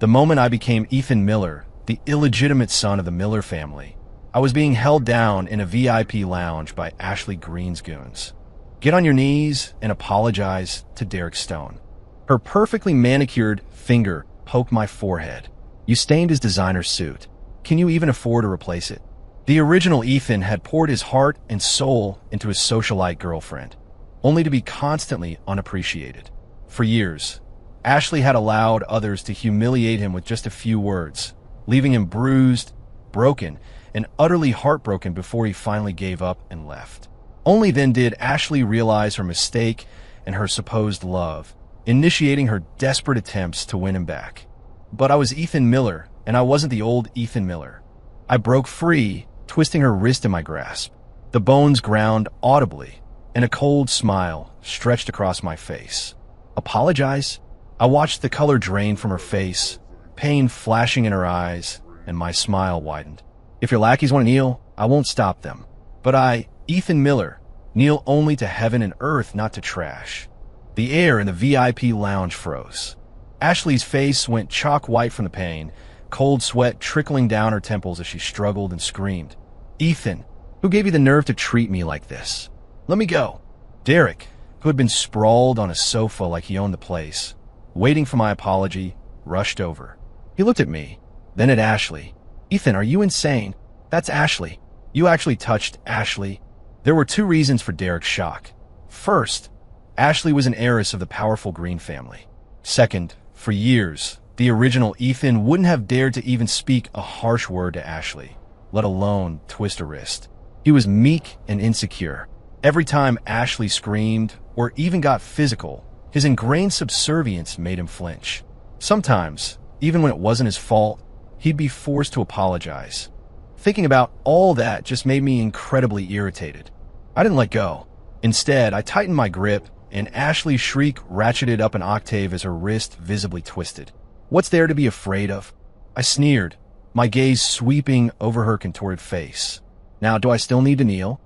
The moment I became Ethan Miller, the illegitimate son of the Miller family, I was being held down in a VIP lounge by Ashley Green's goons. Get on your knees and apologize to Derek Stone. Her perfectly manicured finger poked my forehead. You stained his designer suit. Can you even afford to replace it? The original Ethan had poured his heart and soul into his socialite girlfriend, only to be constantly unappreciated. For years, Ashley had allowed others to humiliate him with just a few words, leaving him bruised, broken, and utterly heartbroken before he finally gave up and left. Only then did Ashley realize her mistake and her supposed love, initiating her desperate attempts to win him back. But I was Ethan Miller, and I wasn't the old Ethan Miller. I broke free, twisting her wrist in my grasp. The bones ground audibly, and a cold smile stretched across my face. Apologize? I watched the color drain from her face, pain flashing in her eyes, and my smile widened. If your lackeys want to kneel, I won't stop them. But I, Ethan Miller, kneel only to heaven and earth, not to trash. The air in the VIP lounge froze. Ashley's face went chalk white from the pain, cold sweat trickling down her temples as she struggled and screamed. Ethan, who gave you the nerve to treat me like this? Let me go. Derek, who had been sprawled on a sofa like he owned the place, waiting for my apology, rushed over. He looked at me, then at Ashley. Ethan, are you insane? That's Ashley. You actually touched Ashley. There were two reasons for Derek's shock. First, Ashley was an heiress of the powerful Green family. Second, for years, the original Ethan wouldn't have dared to even speak a harsh word to Ashley, let alone twist a wrist. He was meek and insecure. Every time Ashley screamed or even got physical, his ingrained subservience made him flinch. Sometimes, even when it wasn't his fault, he'd be forced to apologize. Thinking about all that just made me incredibly irritated. I didn't let go. Instead, I tightened my grip, and Ashley's shriek ratcheted up an octave as her wrist visibly twisted. What's there to be afraid of? I sneered, my gaze sweeping over her contorted face. Now, do I still need to kneel?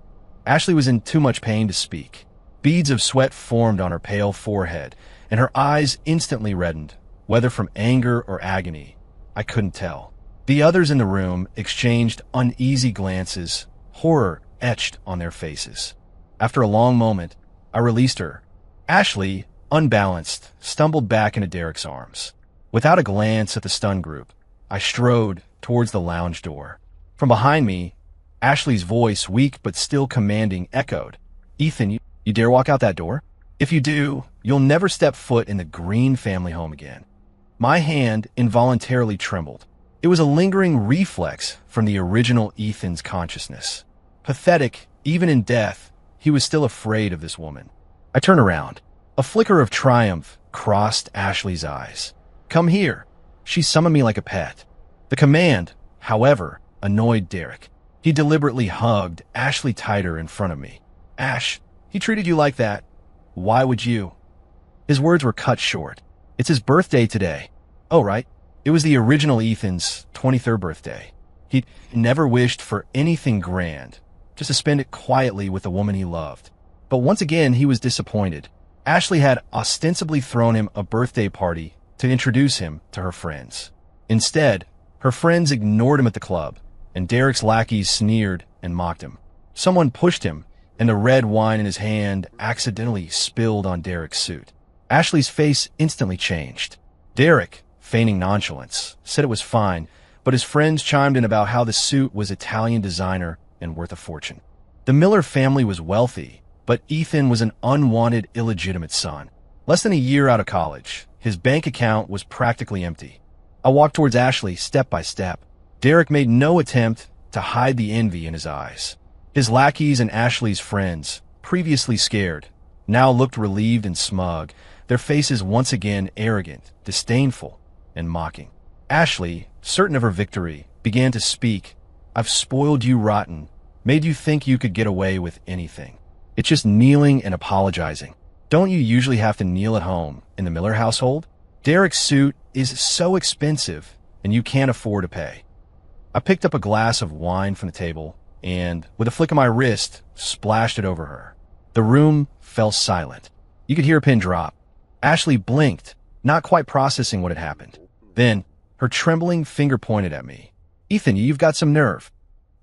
Ashley was in too much pain to speak. Beads of sweat formed on her pale forehead, and her eyes instantly reddened, whether from anger or agony. I couldn't tell. The others in the room exchanged uneasy glances, horror etched on their faces. After a long moment, I released her. Ashley, unbalanced, stumbled back into Derek's arms. Without a glance at the stunned group, I strode towards the lounge door. From behind me, Ashley's voice, weak but still commanding, echoed. Ethan, you dare walk out that door? If you do, you'll never step foot in the Green family home again. My hand involuntarily trembled. It was a lingering reflex from the original Ethan's consciousness. Pathetic, even in death, he was still afraid of this woman. I turned around. A flicker of triumph crossed Ashley's eyes. Come here. She summoned me like a pet. The command, however, annoyed Derek. He deliberately hugged Ashley tighter in front of me. Ash, he treated you like that. Why would you? His words were cut short. It's his birthday today. Oh, right. It was the original Ethan's 23rd birthday. He'd never wished for anything grand, just to spend it quietly with the woman he loved. But once again, he was disappointed. Ashley had ostensibly thrown him a birthday party to introduce him to her friends. Instead, her friends ignored him at the club, and Derek's lackeys sneered and mocked him. Someone pushed him, and the red wine in his hand accidentally spilled on Derek's suit. Ashley's face instantly changed. Derek, feigning nonchalance, said it was fine, but his friends chimed in about how the suit was Italian designer and worth a fortune. The Miller family was wealthy, but Ethan was an unwanted, illegitimate son. Less than a year out of college, his bank account was practically empty. I walked towards Ashley step by step. Derek made no attempt to hide the envy in his eyes. His lackeys and Ashley's friends, previously scared, now looked relieved and smug, their faces once again arrogant, disdainful, and mocking. Ashley, certain of her victory, began to speak. I've spoiled you rotten, made you think you could get away with anything. It's just kneeling and apologizing. Don't you usually have to kneel at home in the Miller household? Derek's suit is so expensive, and you can't afford to pay. I picked up a glass of wine from the table and, with a flick of my wrist, splashed it over her. The room fell silent. You could hear a pin drop. Ashley blinked, not quite processing what had happened. Then, Her trembling finger pointed at me. "Ethan, you've got some nerve."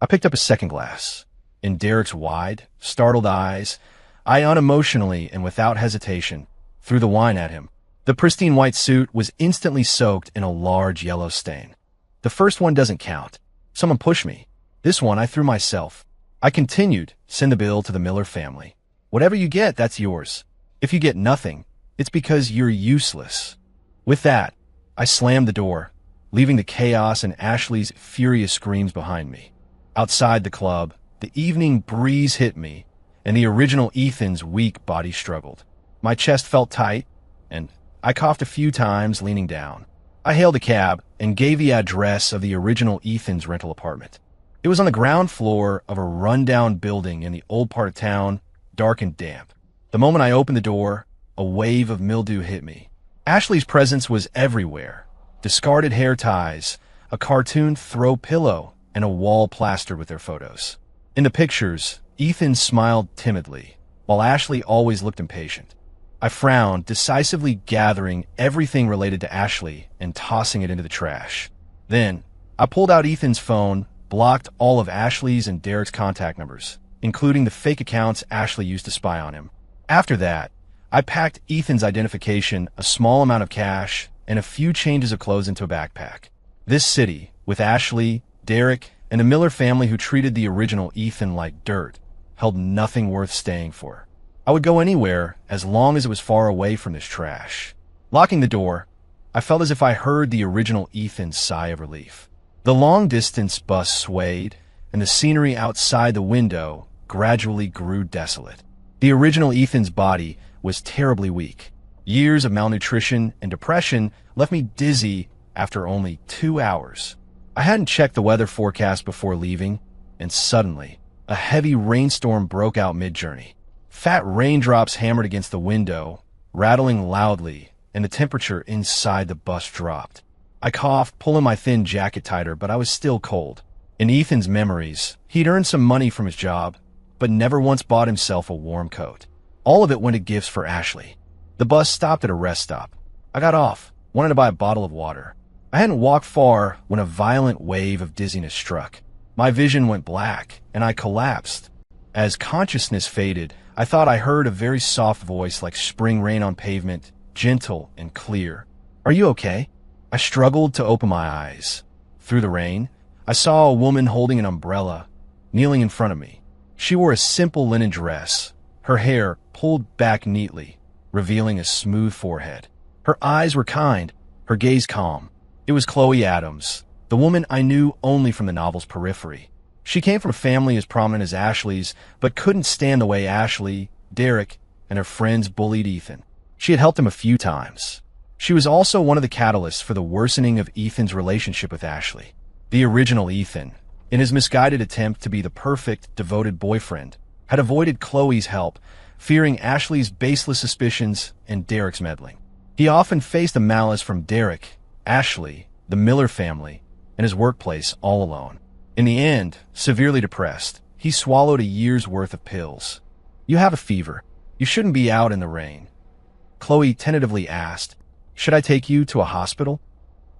I picked up a second glass. In Derek's wide, startled eyes, I unemotionally and without hesitation threw the wine at him. The pristine white suit was instantly soaked in a large yellow stain. "The first one doesn't count. Someone pushed me. This one I threw myself." I continued, "Send the bill to the Miller family. Whatever you get, that's yours. If you get nothing, it's because you're useless." With that, I slammed the door, leaving the chaos and Ashley's furious screams behind me. Outside the club, the evening breeze hit me, and the original Ethan's weak body struggled. My chest felt tight, and I coughed a few times, leaning down. I hailed a cab and gave the address of the original Ethan's rental apartment. It was on the ground floor of a rundown building in the old part of town, dark and damp. The moment I opened the door, a wave of mildew hit me. Ashley's presence was everywhere. Discarded hair ties, a cartoon throw pillow, and a wall plastered with their photos. In the pictures, Ethan smiled timidly, while Ashley always looked impatient. I frowned, decisively gathering everything related to Ashley and tossing it into the trash. Then, I pulled out Ethan's phone, blocked all of Ashley's and Derek's contact numbers, including the fake accounts Ashley used to spy on him. After that, I packed Ethan's identification, a small amount of cash, and a few changes of clothes into a backpack. This city, with Ashley, Derek, and the Miller family who treated the original Ethan like dirt, held nothing worth staying for. I would go anywhere as long as it was far away from this trash. Locking the door, I felt as if I heard the original Ethan's sigh of relief. The long-distance bus swayed, and the scenery outside the window gradually grew desolate. The original Ethan's body was terribly weak. Years of malnutrition and depression left me dizzy after only 2 hours. I hadn't checked the weather forecast before leaving, and suddenly, a heavy rainstorm broke out mid-journey. Fat raindrops hammered against the window, rattling loudly, and the temperature inside the bus dropped. I coughed, pulling my thin jacket tighter, but I was still cold. In Ethan's memories, he'd earned some money from his job, but never once bought himself a warm coat. All of it went to gifts for Ashley. The bus stopped at a rest stop. I got off, wanted to buy a bottle of water. I hadn't walked far when a violent wave of dizziness struck. My vision went black, and I collapsed. As consciousness faded, I thought I heard a very soft voice like spring rain on pavement, gentle and clear. "Are you okay?" I struggled to open my eyes. Through the rain, I saw a woman holding an umbrella, kneeling in front of me. She wore a simple linen dress, her hair pulled back neatly, revealing a smooth forehead. Her eyes were kind, her gaze calm. It was Chloe Adams, the woman I knew only from the novel's periphery. She came from a family as prominent as Ashley's, but couldn't stand the way Ashley, Derek, and her friends bullied Ethan. She had helped him a few times. She was also one of the catalysts for the worsening of Ethan's relationship with Ashley. The original Ethan, in his misguided attempt to be the perfect, devoted boyfriend, had avoided Chloe's help, fearing Ashley's baseless suspicions and Derek's meddling. He often faced the malice from Derek, Ashley, the Miller family, and his workplace all alone. In the end, severely depressed, he swallowed a year's worth of pills. "You have a fever. You shouldn't be out in the rain." Chloe tentatively asked, "Should I take you to a hospital?"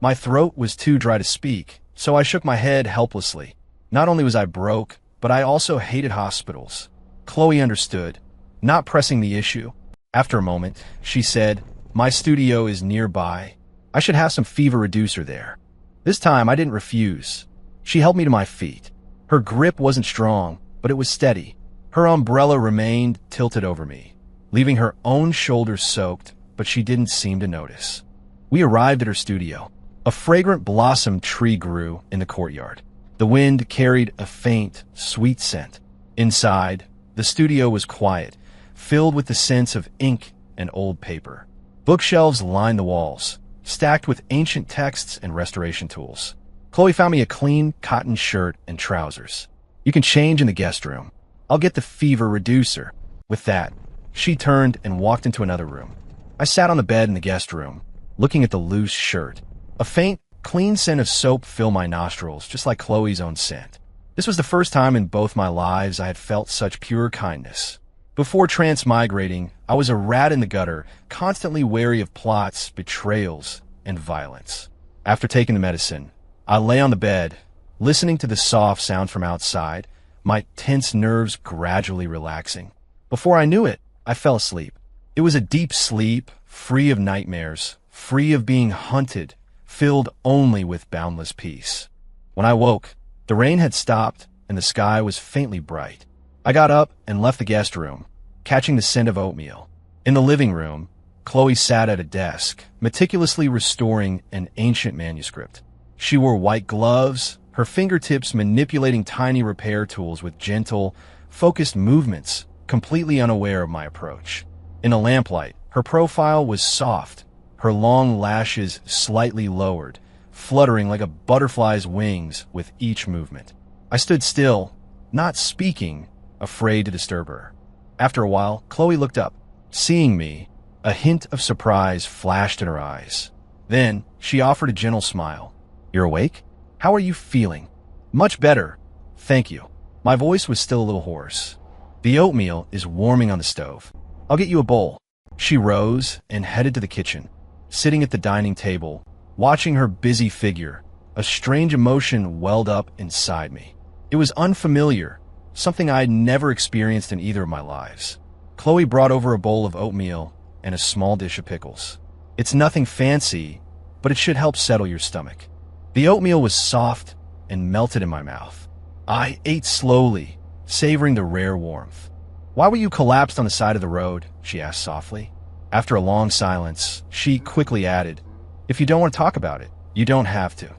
My throat was too dry to speak, so I shook my head helplessly. Not only was I broke, but I also hated hospitals. Chloe understood, not pressing the issue. After a moment, she said, "My studio is nearby. I should have some fever reducer there." This time, I didn't refuse. She helped me to my feet. Her grip wasn't strong, but it was steady. Her umbrella remained tilted over me, leaving her own shoulders soaked, but she didn't seem to notice. We arrived at her studio. A fragrant blossom tree grew in the courtyard. The wind carried a faint, sweet scent. Inside, the studio was quiet, filled with the scents of ink and old paper. Bookshelves lined the walls, stacked with ancient texts and restoration tools. Chloe found me a clean cotton shirt and trousers. "You can change in the guest room. I'll get the fever reducer." With that, she turned and walked into another room. I sat on the bed in the guest room, looking at the loose shirt. A faint, clean scent of soap filled my nostrils, just like Chloe's own scent. This was the first time in both my lives I had felt such pure kindness. Before transmigrating, I was a rat in the gutter, constantly wary of plots, betrayals, and violence. After taking the medicine, I lay on the bed, listening to the soft sound from outside, my tense nerves gradually relaxing. Before I knew it, I fell asleep. It was a deep sleep, free of nightmares, free of being hunted, filled only with boundless peace. When I woke, the rain had stopped and the sky was faintly bright. I got up and left the guest room, catching the scent of oatmeal. In the living room, Chloe sat at a desk, meticulously restoring an ancient manuscript. She wore white gloves, her fingertips manipulating tiny repair tools with gentle, focused movements, completely unaware of my approach. In the lamplight, her profile was soft, her long lashes slightly lowered, fluttering like a butterfly's wings with each movement. I stood still, not speaking, afraid to disturb her. After a while, Chloe looked up. Seeing me, a hint of surprise flashed in her eyes. Then, she offered a gentle smile. "You're awake? How are you feeling?" "Much better. Thank you." My voice was still a little hoarse. "The oatmeal is warming on the stove. I'll get you a bowl." She rose and headed to the kitchen. Sitting at the dining table, watching her busy figure, a strange emotion welled up inside me. It was unfamiliar, something I had never experienced in either of my lives. Chloe brought over a bowl of oatmeal and a small dish of pickles. "It's nothing fancy, but it should help settle your stomach." The oatmeal was soft and melted in my mouth. I ate slowly, savoring the rare warmth. "Why were you collapsed on the side of the road?" she asked softly. After a long silence, she quickly added, "If you don't want to talk about it, you don't have to."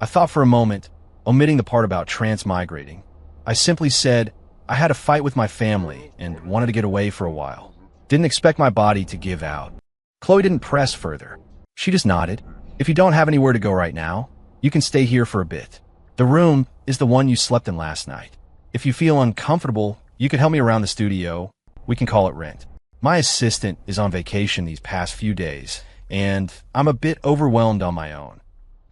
I thought for a moment, omitting the part about transmigrating. I simply said, "I had a fight with my family and wanted to get away for a while. Didn't expect my body to give out." Chloe didn't press further. She just nodded. "If you don't have anywhere to go right now, you can stay here for a bit. The room is the one you slept in last night. If you feel uncomfortable, you could help me around the studio. We can call it rent. My assistant is on vacation these past few days, and I'm a bit overwhelmed on my own."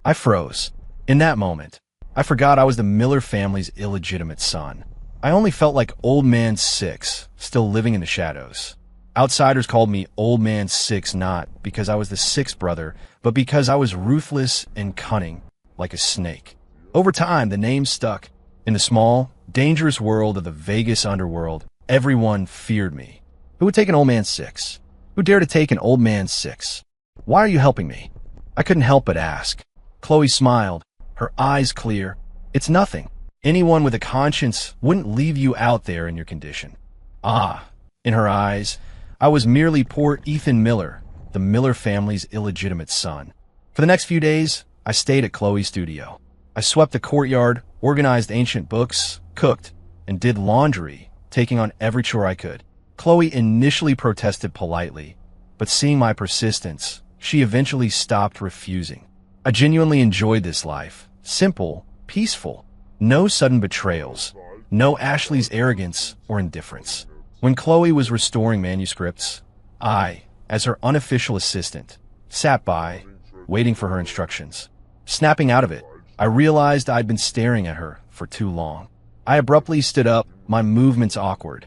I froze. In that moment, I forgot I was the Miller family's illegitimate son. I only felt like Old Man 6, still living in the shadows. Outsiders called me Old Man 6 not because I was the sixth brother, but because I was ruthless and cunning, like a snake. Over time, the name stuck. In the small, dangerous world of the Vegas underworld, everyone feared me. Who would take an Old Man 6? Who dared to take an Old Man 6? "Why are you helping me?" I couldn't help but ask. Chloe smiled, her eyes clear. "It's nothing. Anyone with a conscience wouldn't leave you out there in your condition." Ah, in her eyes, I was merely poor Ethan Miller, the Miller family's illegitimate son. For the next few days, I stayed at Chloe's studio. I swept the courtyard, organized ancient books, cooked, and did laundry, taking on every chore I could. Chloe initially protested politely, but seeing my persistence, she eventually stopped refusing. I genuinely enjoyed this life. Simple, peaceful, no sudden betrayals, no Ashley's arrogance or indifference. When Chloe was restoring manuscripts, I, as her unofficial assistant, sat by, waiting for her instructions. Snapping out of it, I realized I'd been staring at her for too long. I abruptly stood up, my movements awkward.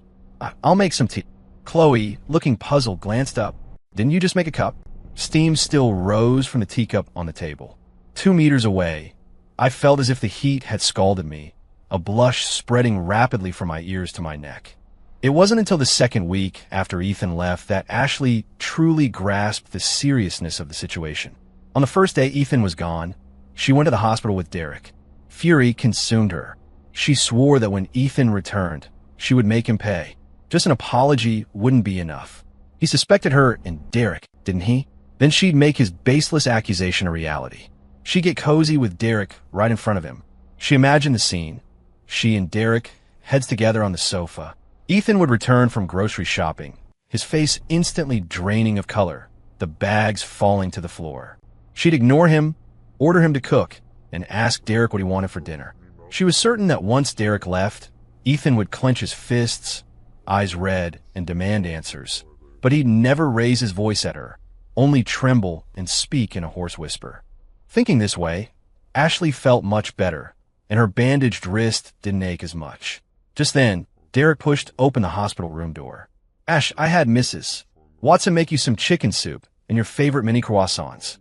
"I'll make some tea." Chloe, looking puzzled, glanced up. "Didn't you just make a cup?" Steam still rose from the teacup on the table. 2 meters away, I felt as if the heat had scalded me, a blush spreading rapidly from my ears to my neck. It wasn't until the second week after Ethan left that Ashley truly grasped the seriousness of the situation. On the first day Ethan was gone, she went to the hospital with Derek. Fury consumed her. She swore that when Ethan returned, she would make him pay. Just an apology wouldn't be enough. He suspected her and Derek, didn't he? Then she'd make his baseless accusation a reality. She'd get cozy with Derek right in front of him. She imagined the scene. She and Derek, heads together on the sofa. Ethan would return from grocery shopping, his face instantly draining of color, the bags falling to the floor. She'd ignore him, order him to cook, and ask Derek what he wanted for dinner. She was certain that once Derek left, Ethan would clench his fists, eyes red, and demand answers. But he'd never raise his voice at her, only tremble and speak in a hoarse whisper. Thinking this way, Ashley felt much better, and her bandaged wrist didn't ache as much. Just then, Derek pushed open the hospital room door. "Ash, I had Mrs. Watson make you some chicken soup and your favorite mini croissants."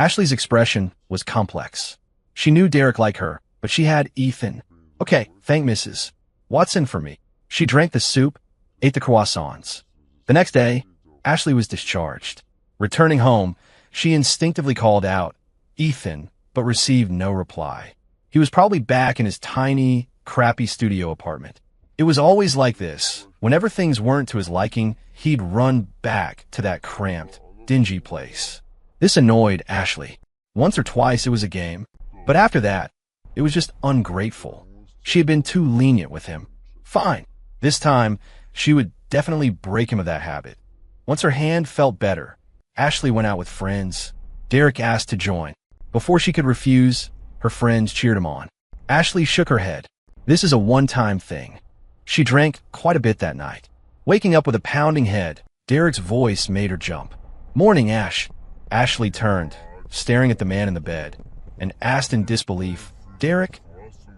Ashley's expression was complex. She knew Derek liked her, but she had Ethan. Okay, thank Mrs. Watson for me. She drank the soup, ate the croissants. The next day, Ashley was discharged. Returning home, she instinctively called out, Ethan, but received no reply. He was probably back in his tiny, crappy studio apartment. It was always like this. Whenever things weren't to his liking, he'd run back to that cramped, dingy place. This annoyed Ashley. Once or twice it was a game, but after that, it was just ungrateful. She had been too lenient with him. Fine. This time, she would definitely break him of that habit. Once her hand felt better, Ashley went out with friends. Derek asked to join. Before she could refuse, her friends cheered him on. Ashley shook her head. This is a one-time thing. She drank quite a bit that night. Waking up with a pounding head, Derek's voice made her jump. Morning, Ash. Ashley turned, staring at the man in the bed, and asked in disbelief, Derek?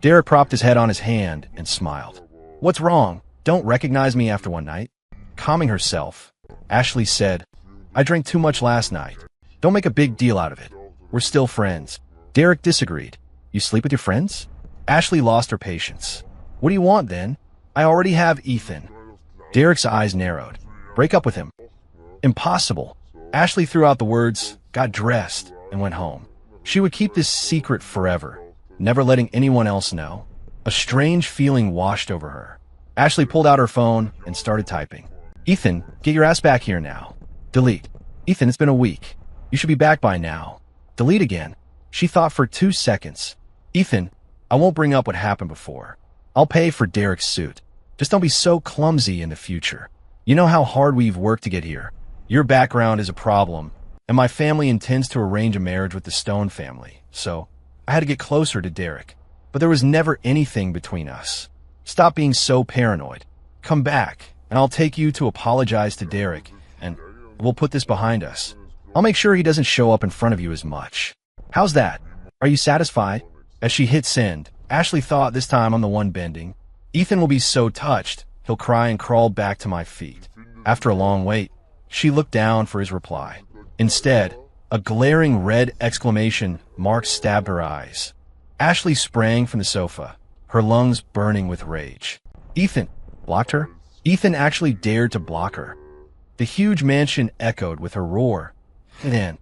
Derek propped his head on his hand and smiled. What's wrong? Don't recognize me after one night? Calming herself, Ashley said, I drank too much last night. Don't make a big deal out of it. We're still friends. Derek disagreed. You sleep with your friends? Ashley lost her patience. What do you want, then? I already have Ethan. Derek's eyes narrowed. Break up with him. Impossible. Ashley threw out the words, got dressed, and went home. She would keep this secret forever, never letting anyone else know. A strange feeling washed over her. Ashley pulled out her phone and started typing. Ethan, get your ass back here now. Delete. Ethan, it's been a week. You should be back by now. Delete again. She thought for 2 seconds. Ethan, I won't bring up what happened before. I'll pay for Derek's suit. Just don't be so clumsy in the future. You know how hard we've worked to get here. Your background is a problem, and my family intends to arrange a marriage with the Stone family, so I had to get closer to Derek. But there was never anything between us. Stop being so paranoid. Come back, and I'll take you to apologize to Derek, and we'll put this behind us. I'll make sure he doesn't show up in front of you as much. How's that? Are you satisfied? As she hit send, Ashley thought this time I'm the one bending. Ethan will be so touched, he'll cry and crawl back to my feet. After a long wait, she looked down for his reply. Instead, a glaring red exclamation mark stabbed her eyes. Ashley sprang from the sofa, her lungs burning with rage. Ethan blocked her? Ethan actually dared to block her. The huge mansion echoed with her roar. Then,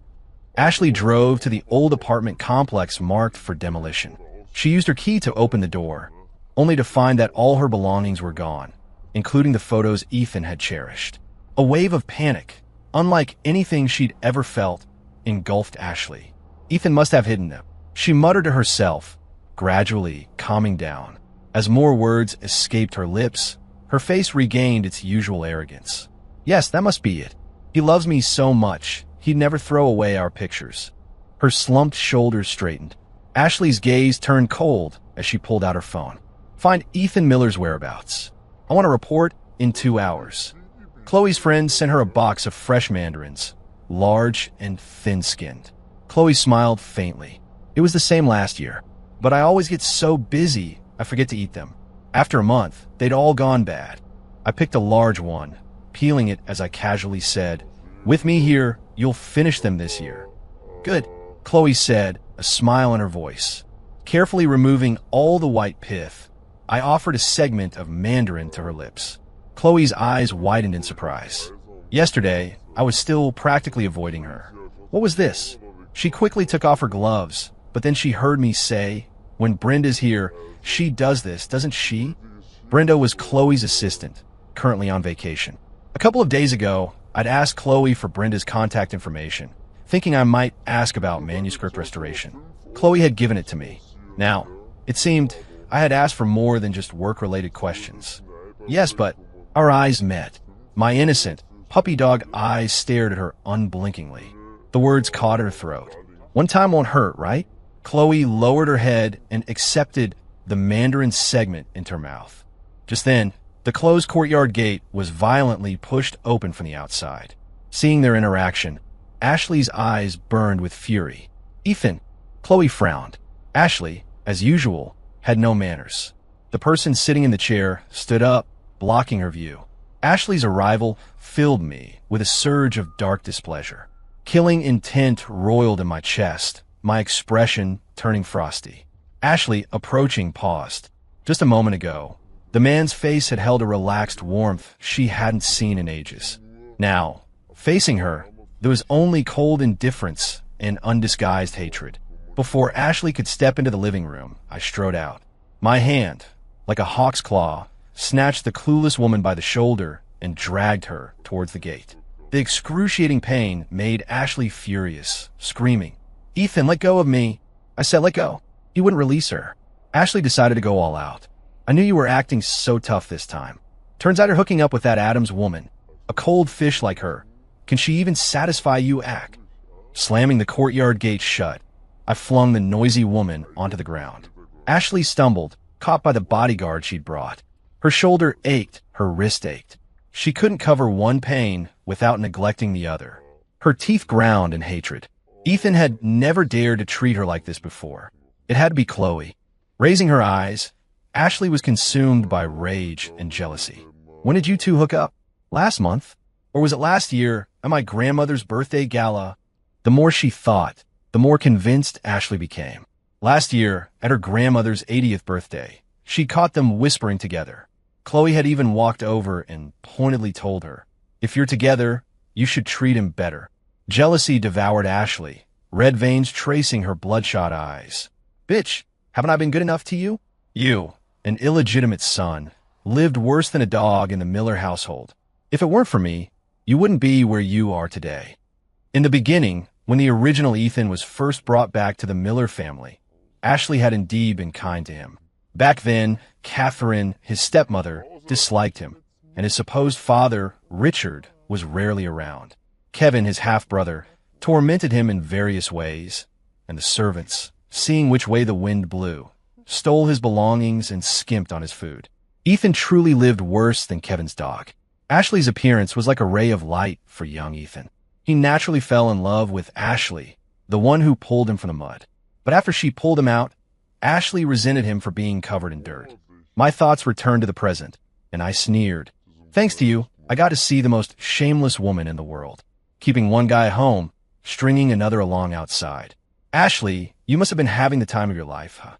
Ashley drove to the old apartment complex marked for demolition. She used her key to open the door, only to find that all her belongings were gone, including the photos Ethan had cherished. A wave of panic, unlike anything she'd ever felt, engulfed Ashley. Ethan must have hidden them. She muttered to herself, gradually calming down. As more words escaped her lips, her face regained its usual arrogance. Yes, that must be it. He loves me so much, he'd never throw away our pictures. Her slumped shoulders straightened. Ashley's gaze turned cold as she pulled out her phone. Find Ethan Miller's whereabouts. I want a report in 2 hours. Chloe's friend sent her a box of fresh mandarins, large and thin-skinned. Chloe smiled faintly. It was the same last year, but I always get so busy I forget to eat them. After a month, they'd all gone bad. I picked a large one, peeling it as I casually said, with me here, you'll finish them this year. Good, Chloe said, a smile in her voice. Carefully removing all the white pith, I offered a segment of mandarin to her lips. Chloe's eyes widened in surprise. Yesterday, I was still practically avoiding her. What was this? She quickly took off her gloves, but then she heard me say, when Brenda's here, she does this, doesn't she? Brenda was Chloe's assistant, currently on vacation. A couple of days ago, I'd asked Chloe for Brenda's contact information, thinking I might ask about manuscript restoration. Chloe had given it to me. Now, it seemed I had asked for more than just work-related questions. Yes, but our eyes met. My innocent, puppy dog eyes stared at her unblinkingly. The words caught her throat. One time won't hurt, right? Chloe lowered her head and accepted the mandarin segment into her mouth. Just then, the closed courtyard gate was violently pushed open from the outside. Seeing their interaction, Ashley's eyes burned with fury. Ethan, Chloe frowned. Ashley, as usual, had no manners. The person sitting in the chair stood up, blocking her view. Ashley's arrival filled me with a surge of dark displeasure. Killing intent roiled in my chest, my expression turning frosty. Ashley, approaching, paused. Just a moment ago, the man's face had held a relaxed warmth she hadn't seen in ages. Now, facing her, there was only cold indifference and undisguised hatred. Before Ashley could step into the living room, I strode out. My hand, like a hawk's claw, snatched the clueless woman by the shoulder and dragged her towards the gate. The excruciating pain made Ashley furious, screaming, "Ethan, let go of me." I said, "Let go." He wouldn't release her. Ashley decided to go all out. "I knew you were acting so tough this time. Turns out you're hooking up with that Adams woman. A cold fish like her. Can she even satisfy you, Ack?" Slamming the courtyard gate shut, I flung the noisy woman onto the ground. Ashley stumbled, caught by the bodyguard she'd brought. Her shoulder ached, her wrist ached. She couldn't cover one pain without neglecting the other. Her teeth ground in hatred. Ethan had never dared to treat her like this before. It had to be Chloe. Raising her eyes, Ashley was consumed by rage and jealousy. "When did you two hook up? Last month? Or was it last year at my grandmother's birthday gala?" The more she thought, the more convinced Ashley became. Last year, at her grandmother's 80th birthday, she caught them whispering together. Chloe had even walked over and pointedly told her, "If you're together, you should treat him better." Jealousy devoured Ashley, red veins tracing her bloodshot eyes. "Bitch, haven't I been good enough to you? You, an illegitimate son, lived worse than a dog in the Miller household. If it weren't for me, you wouldn't be where you are today." In the beginning, when the original Ethan was first brought back to the Miller family, Ashley had indeed been kind to him. Back then, Catherine, his stepmother, disliked him, and his supposed father, Richard, was rarely around. Kevin, his half-brother, tormented him in various ways, and the servants, seeing which way the wind blew, stole his belongings and skimped on his food. Ethan truly lived worse than Kevin's dog. Ashley's appearance was like a ray of light for young Ethan. He naturally fell in love with Ashley, the one who pulled him from the mud. But after she pulled him out, Ashley resented him for being covered in dirt. My thoughts returned to the present, and I sneered. "Thanks to you, I got to see the most shameless woman in the world. Keeping one guy at home, stringing another along outside. Ashley, you must have been having the time of your life, huh?"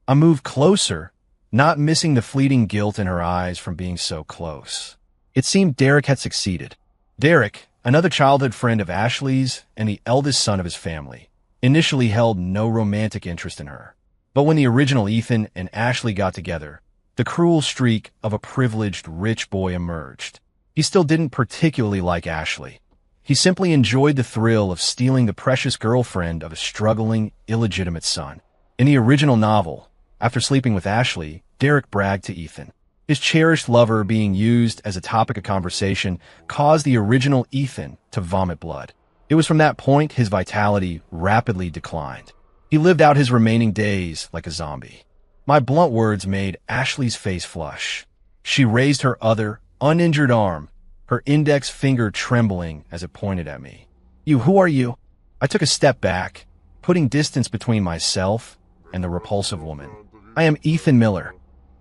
I moved closer, not missing the fleeting guilt in her eyes from being so close. It seemed Derek had succeeded. Derek, another childhood friend of Ashley's and the eldest son of his family, initially held no romantic interest in her. But when the original Ethan and Ashley got together, the cruel streak of a privileged rich boy emerged. He still didn't particularly like Ashley. He simply enjoyed the thrill of stealing the precious girlfriend of a struggling, illegitimate son. In the original novel, after sleeping with Ashley, Derek bragged to Ethan. His cherished lover being used as a topic of conversation caused the original Ethan to vomit blood. It was from that point his vitality rapidly declined. He lived out his remaining days like a zombie. My blunt words made Ashley's face flush. She raised her other, uninjured arm, her index finger trembling as it pointed at me. Who are you?" I took a step back, putting distance between myself and the repulsive woman. "I am Ethan Miller."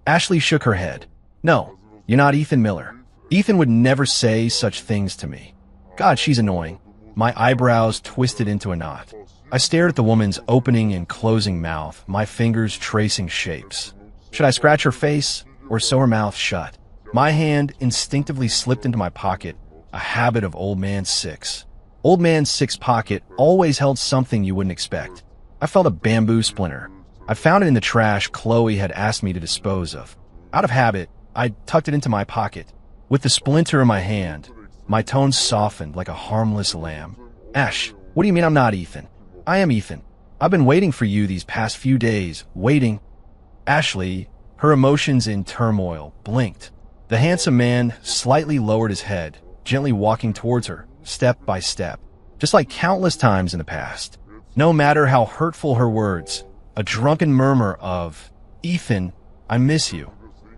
Ashley shook her head. "No, you're not Ethan Miller. Ethan would never say such things to me." God, she's annoying. My eyebrows twisted into a knot. I stared at the woman's opening and closing mouth, my fingers tracing shapes. Should I scratch her face or sew her mouth shut? My hand instinctively slipped into my pocket, a habit of Old Man Six. Old Man Six pocket always held something you wouldn't expect. I felt a bamboo splinter. I found it in the trash Chloe had asked me to dispose of. Out of habit, I tucked it into my pocket. With the splinter in my hand, my tone softened like a harmless lamb. "Ash, what do you mean I'm not Ethan? I am Ethan. I've been waiting for you these past few days, waiting." Ashley, her emotions in turmoil, blinked. The handsome man slightly lowered his head, gently walking towards her, step by step, just like countless times in the past. No matter how hurtful her words, a drunken murmur of, "Ethan, I miss you,"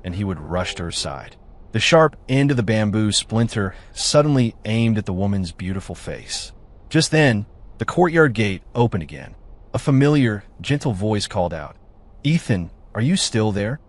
and he would rush to her side. The sharp end of the bamboo splinter suddenly aimed at the woman's beautiful face. Just then, the courtyard gate opened again. A familiar, gentle voice called out, "Ethan, are you still there?"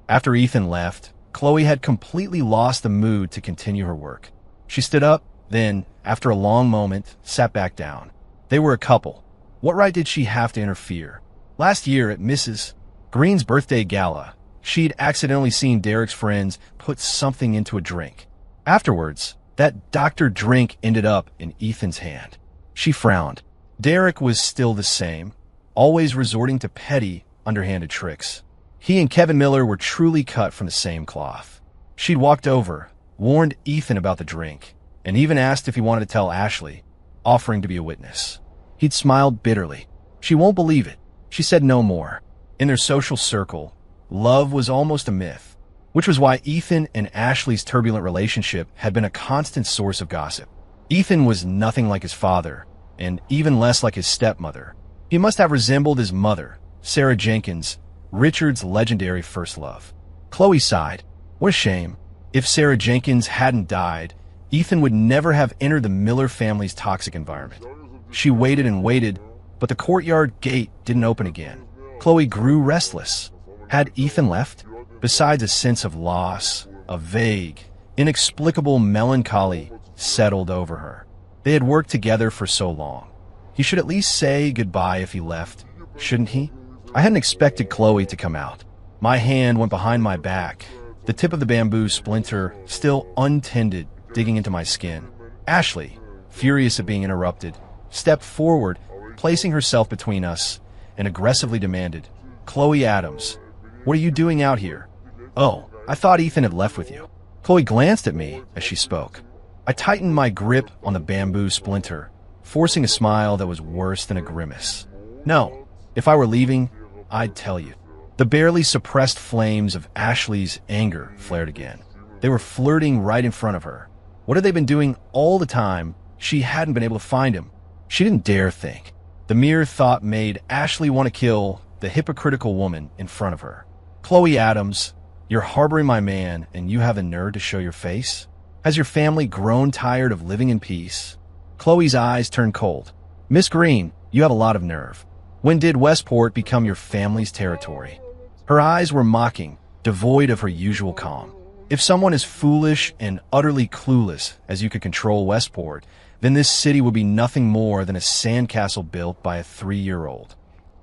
After Ethan left, Chloe had completely lost the mood to continue her work. She stood up, Then, after a long moment, sat back down. They were a couple. What right did she have to interfere? Last year at Mrs. Green's birthday gala, she'd accidentally seen Derek's friends put something into a drink. Afterwards, that doctored drink ended up in Ethan's hand. She frowned. Derek was still the same, always resorting to petty, underhanded tricks. He and Kevin Miller were truly cut from the same cloth. She'd walked over, warned Ethan about the drink, and even asked if he wanted to tell Ashley, offering to be a witness. He'd smiled bitterly. She won't believe it. She said no more. In their social circle, love was almost a myth, which was why Ethan and Ashley's turbulent relationship had been a constant source of gossip. Ethan was nothing like his father, and even less like his stepmother. He must have resembled his mother, Sarah Jenkins, Richard's legendary first love. Chloe sighed. What a shame. If Sarah Jenkins hadn't died, Ethan would never have entered the Miller family's toxic environment. She waited and waited, but the courtyard gate didn't open again. Chloe grew restless. Had Ethan left? Besides a sense of loss, a vague, inexplicable melancholy settled over her. They had worked together for so long. He should at least say goodbye if he left, shouldn't he? I hadn't expected Chloe to come out. My hand went behind my back, the tip of the bamboo splinter still untended, digging into my skin. Ashley, furious at being interrupted, stepped forward, placing herself between us, and aggressively demanded, "Chloe Adams, what are you doing out here?" "Oh, I thought Ethan had left with you." Chloe glanced at me as she spoke. I tightened my grip on the bamboo splinter, forcing a smile that was worse than a grimace. "No, if I were leaving, I'd tell you." The barely suppressed flames of Ashley's anger flared again. They were flirting right in front of her. What had they been doing all the time she hadn't been able to find him? She didn't dare think. The mere thought made Ashley want to kill the hypocritical woman in front of her. "Chloe Adams, you're harboring my man and you have the nerve to show your face? Has your family grown tired of living in peace?" Chloe's eyes turned cold. "Miss Green, you have a lot of nerve. When did Westport become your family's territory?" Her eyes were mocking, devoid of her usual calm. If someone as foolish and utterly clueless as you could control Westport, then this city would be nothing more than a sandcastle built by a 3-year-old.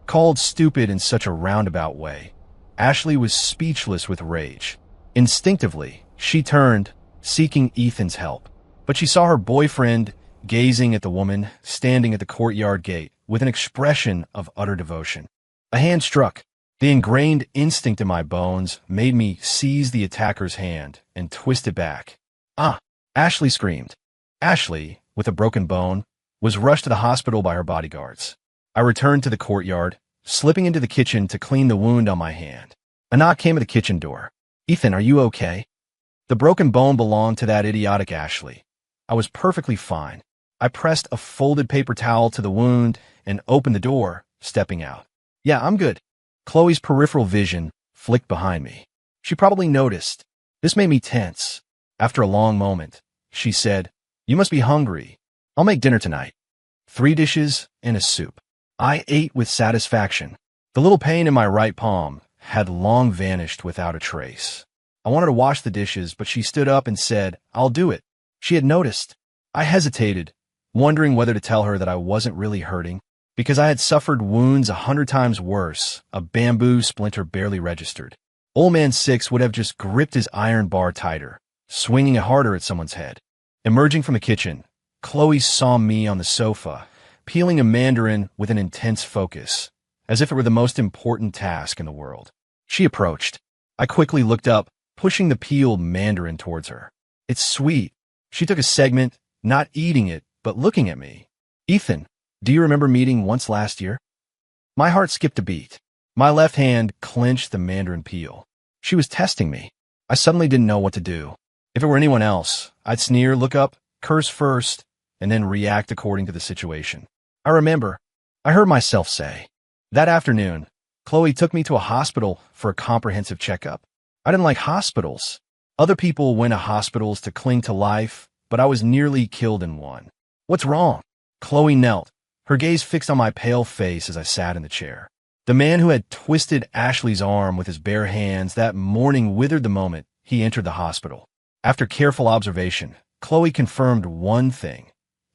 Called stupid in such a roundabout way, Ashley was speechless with rage. Instinctively, she turned, seeking Ethan's help. But she saw her boyfriend gazing at the woman standing at the courtyard gate with an expression of utter devotion. A hand struck. The ingrained instinct in my bones made me seize the attacker's hand and twist it back. "Ah!" Ashley screamed. Ashley, with a broken bone, was rushed to the hospital by her bodyguards. I returned to the courtyard, slipping into the kitchen to clean the wound on my hand. A knock came at the kitchen door. "Ethan, are you okay?" The broken bone belonged to that idiotic Ashley. I was perfectly fine. I pressed a folded paper towel to the wound and opened the door, stepping out. "Yeah, I'm good." Chloe's peripheral vision flicked behind me. She probably noticed. This made me tense. After a long moment, she said, "You must be hungry. I'll make dinner tonight." 3 dishes and a soup. I ate with satisfaction. The little pain in my right palm had long vanished without a trace. I wanted to wash the dishes, but she stood up and said, "I'll do it." She had noticed. I hesitated, wondering whether to tell her that I wasn't really hurting. Because I had suffered wounds 100 times worse, a bamboo splinter barely registered. Old Man Six would have just gripped his iron bar tighter, swinging it harder at someone's head. Emerging from the kitchen, Chloe saw me on the sofa, peeling a mandarin with an intense focus, as if it were the most important task in the world. She approached. I quickly looked up, pushing the peeled mandarin towards her. "It's sweet." She took a segment, not eating it, but looking at me. "Ethan, do you remember meeting once last year?" My heart skipped a beat. My left hand clenched the mandarin peel. She was testing me. I suddenly didn't know what to do. If it were anyone else, I'd sneer, look up, curse first, and then react according to the situation. I remember, I heard myself say. That afternoon, Chloe took me to a hospital for a comprehensive checkup. I didn't like hospitals. Other people went to hospitals to cling to life, but I was nearly killed in one. "What's wrong?" Chloe knelt, her gaze fixed on my pale face as I sat in the chair. The man who had twisted Ashley's arm with his bare hands that morning withered the moment he entered the hospital. After careful observation, Chloe confirmed one thing.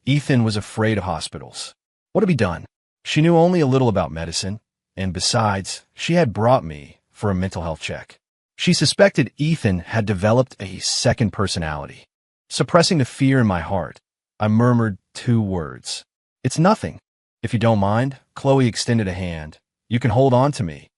Ethan was afraid of hospitals. What had he done? She knew only a little about medicine, and besides, she had brought me for a mental health check. She suspected Ethan had developed a second personality. Suppressing the fear in my heart, I murmured 2 words. It's nothing. If you don't mind, Chloe extended a hand. You can hold on to me.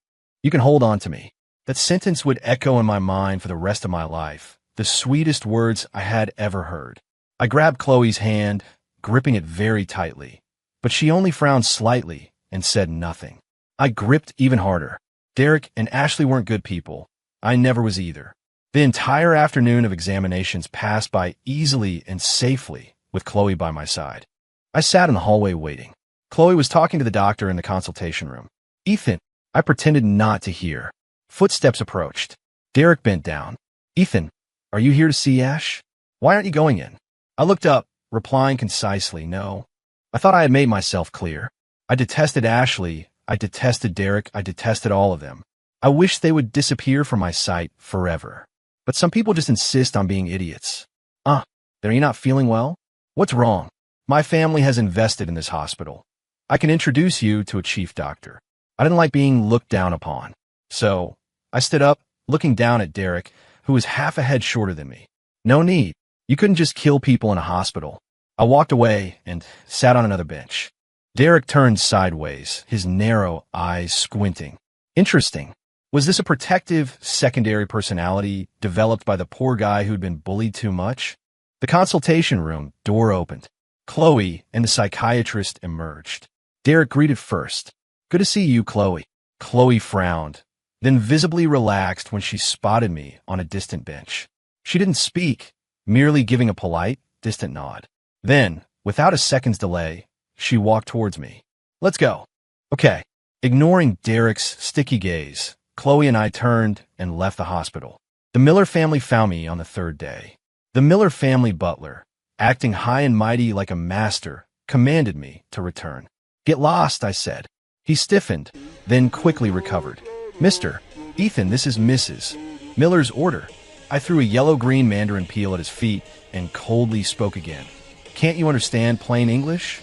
You can hold on to me. That sentence would echo in my mind for the rest of my life, the sweetest words I had ever heard. I grabbed Chloe's hand, gripping it very tightly, but she only frowned slightly and said nothing. I gripped even harder. Derek and Ashley weren't good people. I never was either. The entire afternoon of examinations passed by easily and safely with Chloe by my side. I sat in the hallway waiting. Chloe was talking to the doctor in the consultation room. Ethan, I pretended not to hear. Footsteps approached. Derek bent down. Ethan, are you here to see Ash? Why aren't you going in? I looked up, replying concisely, no. I thought I had made myself clear. I detested Ashley, I detested Derek, I detested all of them. I wish they would disappear from my sight forever. But some people just insist on being idiots. Are you not feeling well? What's wrong? My family has invested in this hospital. I can introduce you to a chief doctor. I didn't like being looked down upon. So, I stood up, looking down at Derek, who was half a head shorter than me. No need. You couldn't just kill people in a hospital. I walked away and sat on another bench. Derek turned sideways, his narrow eyes squinting. Interesting. Was this a protective, secondary personality developed by the poor guy who'd been bullied too much? The consultation room door opened. Chloe and the psychiatrist emerged. Derek greeted first. Good to see you, Chloe. Chloe frowned, then visibly relaxed when she spotted me on a distant bench. She didn't speak, merely giving a polite, distant nod. Then, without a second's delay, she walked towards me. Let's go. Okay. Ignoring Derek's sticky gaze, Chloe and I turned and left the hospital. The Miller family found me on the 3rd day. The Miller family butler, acting high and mighty like a master, commanded me to return. Get lost, I said. He stiffened, then quickly recovered. Mr. Ethan, this is Mrs. Miller's order. I threw a yellow-green mandarin peel at his feet and coldly spoke again. Can't you understand plain English?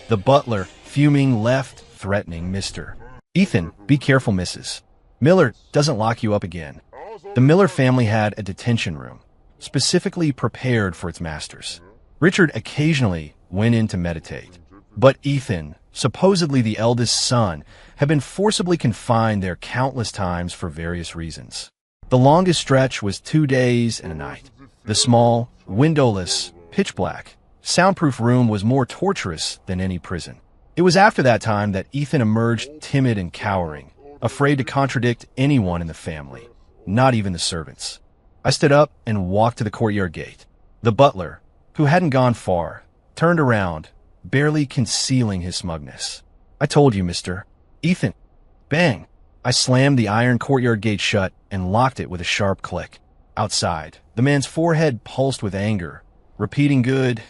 The butler, fuming, left, threatening Mr. Ethan, be careful, Mrs. Miller doesn't lock you up again. The Miller family had a detention room, specifically prepared for its masters. Richard occasionally went in to meditate, but Ethan, supposedly the eldest son, had been forcibly confined there countless times for various reasons. The longest stretch was 2 days and a night. The small, windowless, pitch-black, soundproof room was more torturous than any prison. It was after that time that Ethan emerged timid and cowering, afraid to contradict anyone in the family, not even the servants. I stood up and walked to the courtyard gate. The butler, who hadn't gone far, turned around, barely concealing his smugness. I told you, Mr. Ethan. Bang! I slammed the iron courtyard gate shut and locked it with a sharp click. Outside, the man's forehead pulsed with anger, repeating good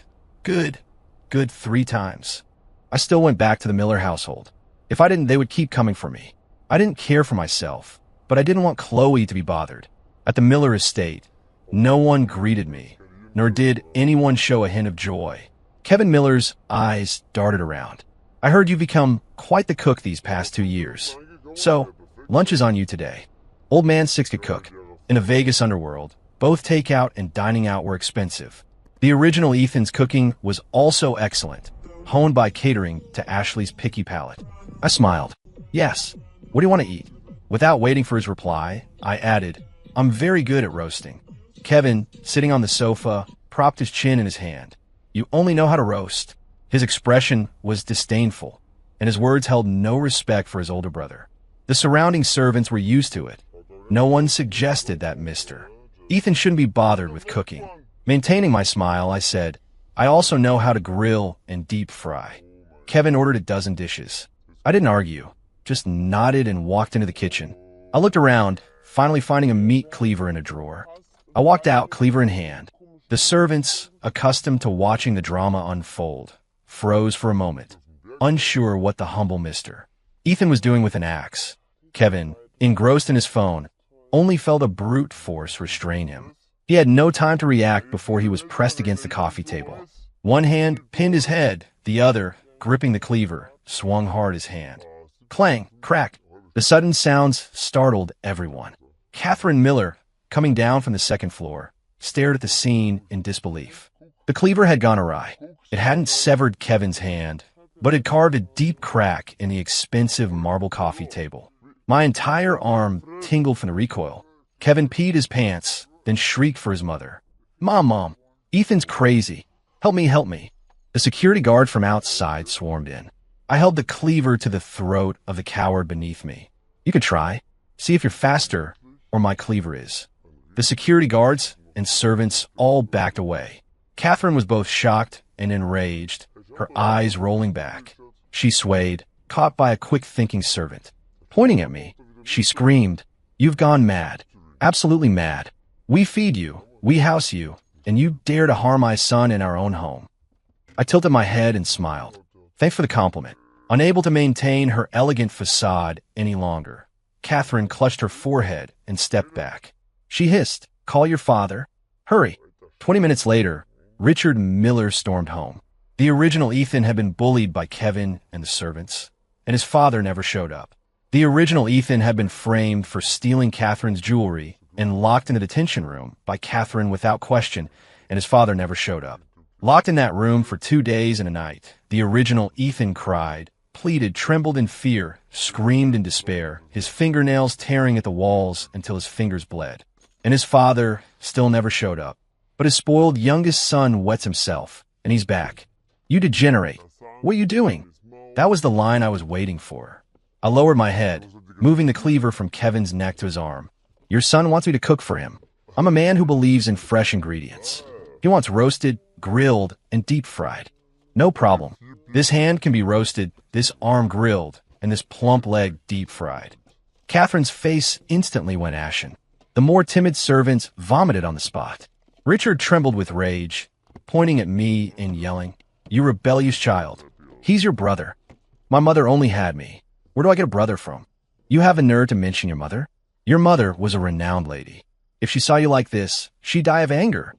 3 times. I still went back to the Miller household. If I didn't, they would keep coming for me. I didn't care for myself, but I didn't want Chloe to be bothered. At the Miller estate, no one greeted me, nor did anyone show a hint of joy. Kevin Miller's eyes darted around. I heard you've become quite the cook these past 2 years. So, lunch is on you today. Old man Six could cook. In a Vegas underworld, both takeout and dining out were expensive. The original Ethan's cooking was also excellent, honed by catering to Ashley's picky palate. I smiled. Yes. What do you want to eat? Without waiting for his reply, I added, I'm very good at roasting. Kevin, sitting on the sofa, propped his chin in his hand. You only know how to roast. His expression was disdainful, and his words held no respect for his older brother. The surrounding servants were used to it. No one suggested that Mr. Ethan shouldn't be bothered with cooking. Maintaining my smile, I said, I also know how to grill and deep fry. Kevin ordered a dozen dishes. I didn't argue, just nodded and walked into the kitchen. I looked around, finally finding a meat cleaver in a drawer. I walked out, cleaver in hand. The servants, accustomed to watching the drama unfold, froze for a moment, unsure what the humble Mr. Ethan was doing with an axe. Kevin, engrossed in his phone, only felt a brute force restrain him. He had no time to react before he was pressed against the coffee table. One hand pinned his head, the other, gripping the cleaver, swung hard his hand. Clang, crack. The sudden sounds startled everyone. Catherine Miller, coming down from the second floor, stared at the scene in disbelief. The cleaver had gone awry. It hadn't severed Kevin's hand, but had carved a deep crack in the expensive marble coffee table. My entire arm tingled from the recoil. Kevin peed his pants, then shrieked for his mother. Mom, Ethan's crazy. Help me. The security guard from outside swarmed in. I held the cleaver to the throat of the coward beneath me. You could try. See if you're faster, or my cleaver is. The security guards and servants all backed away. Catherine was both shocked and enraged, her eyes rolling back. She swayed, caught by a quick-thinking servant. Pointing at me, she screamed, "You've gone mad. Absolutely mad. We feed you, we house you, and you dare to harm my son in our own home." I tilted my head and smiled. Thanks for the compliment. Unable to maintain her elegant facade any longer, Catherine clutched her forehead and stepped back. She hissed, "Call your father. Hurry." 20 minutes later, Richard Miller stormed home. The original Ethan had been bullied by Kevin and the servants, and his father never showed up. The original Ethan had been framed for stealing Catherine's jewelry and locked in the detention room by Catherine without question, and his father never showed up. Locked in that room for 2 days and a night, the original Ethan cried, pleaded, trembled in fear, screamed in despair, his fingernails tearing at the walls until his fingers bled. And his father still never showed up. But his spoiled youngest son wets himself, and he's back. "You degenerate. What are you doing?" That was the line I was waiting for. I lowered my head, moving the cleaver from Kevin's neck to his arm. "Your son wants me to cook for him. I'm a man who believes in fresh ingredients. He wants roasted, grilled, and deep-fried. No problem. This hand can be roasted, this arm grilled, and this plump leg deep-fried." Catherine's face instantly went ashen. The more timid servants vomited on the spot. Richard trembled with rage, pointing at me and yelling, "You rebellious child. He's your brother. My mother only had me. Where do I get a brother from? You have the nerve to mention your mother? Your mother was a renowned lady. If she saw you like this, she'd die of anger."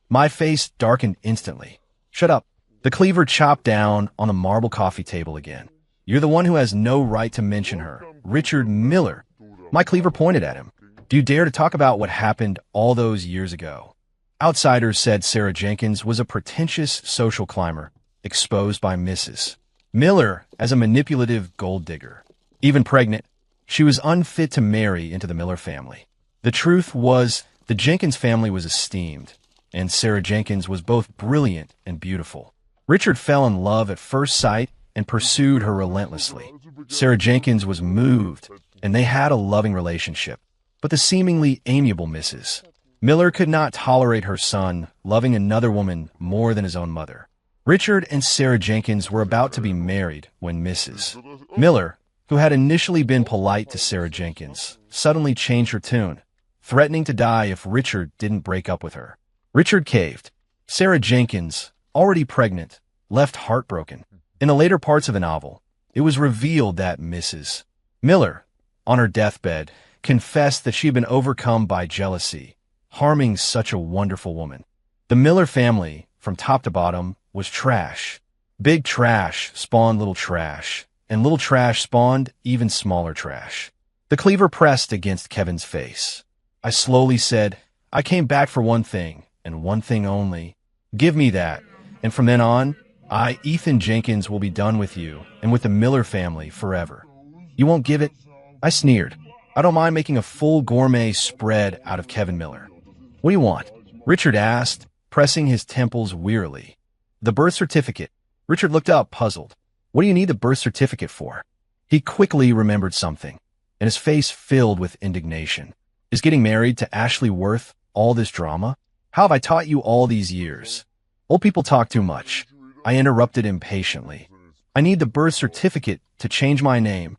My face darkened instantly. "Shut up." The cleaver chopped down on the marble coffee table again. "You're the one who has no right to mention her. Richard Miller." My cleaver pointed at him. "Do you dare to talk about what happened all those years ago?" Outsiders said Sarah Jenkins was a pretentious social climber, exposed by Mrs. Miller as a manipulative gold digger. Even pregnant, she was unfit to marry into the Miller family. The truth was, the Jenkins family was esteemed, and Sarah Jenkins was both brilliant and beautiful. Richard fell in love at first sight and pursued her relentlessly. Sarah Jenkins was moved, and they had a loving relationship. But the seemingly amiable Mrs. Miller could not tolerate her son loving another woman more than his own mother. Richard and Sarah Jenkins were about to be married when Mrs. Miller, who had initially been polite to Sarah Jenkins, suddenly changed her tune, threatening to die if Richard didn't break up with her. Richard caved. Sarah Jenkins, already pregnant, left heartbroken. In the later parts of the novel, it was revealed that Mrs. Miller, on her deathbed, confessed that she had been overcome by jealousy, harming such a wonderful woman. The Miller family, from top to bottom, was trash. Big trash spawned little trash, and little trash spawned even smaller trash. The cleaver pressed against Kevin's face. I slowly said, "I came back for one thing, and one thing only. Give me that, and from then on, I, Ethan Jenkins, will be done with you and with the Miller family forever." "You won't give it?" I sneered. "I don't mind making a full gourmet spread out of Kevin Miller." "What do you want?" Richard asked, pressing his temples wearily. "The birth certificate." Richard looked up, puzzled. "What do you need the birth certificate for?" He quickly remembered something, and his face filled with indignation. "Is getting married to Ashley worth all this drama? How have I taught you all these years?" "Old people talk too much," I interrupted impatiently. "I need the birth certificate to change my name."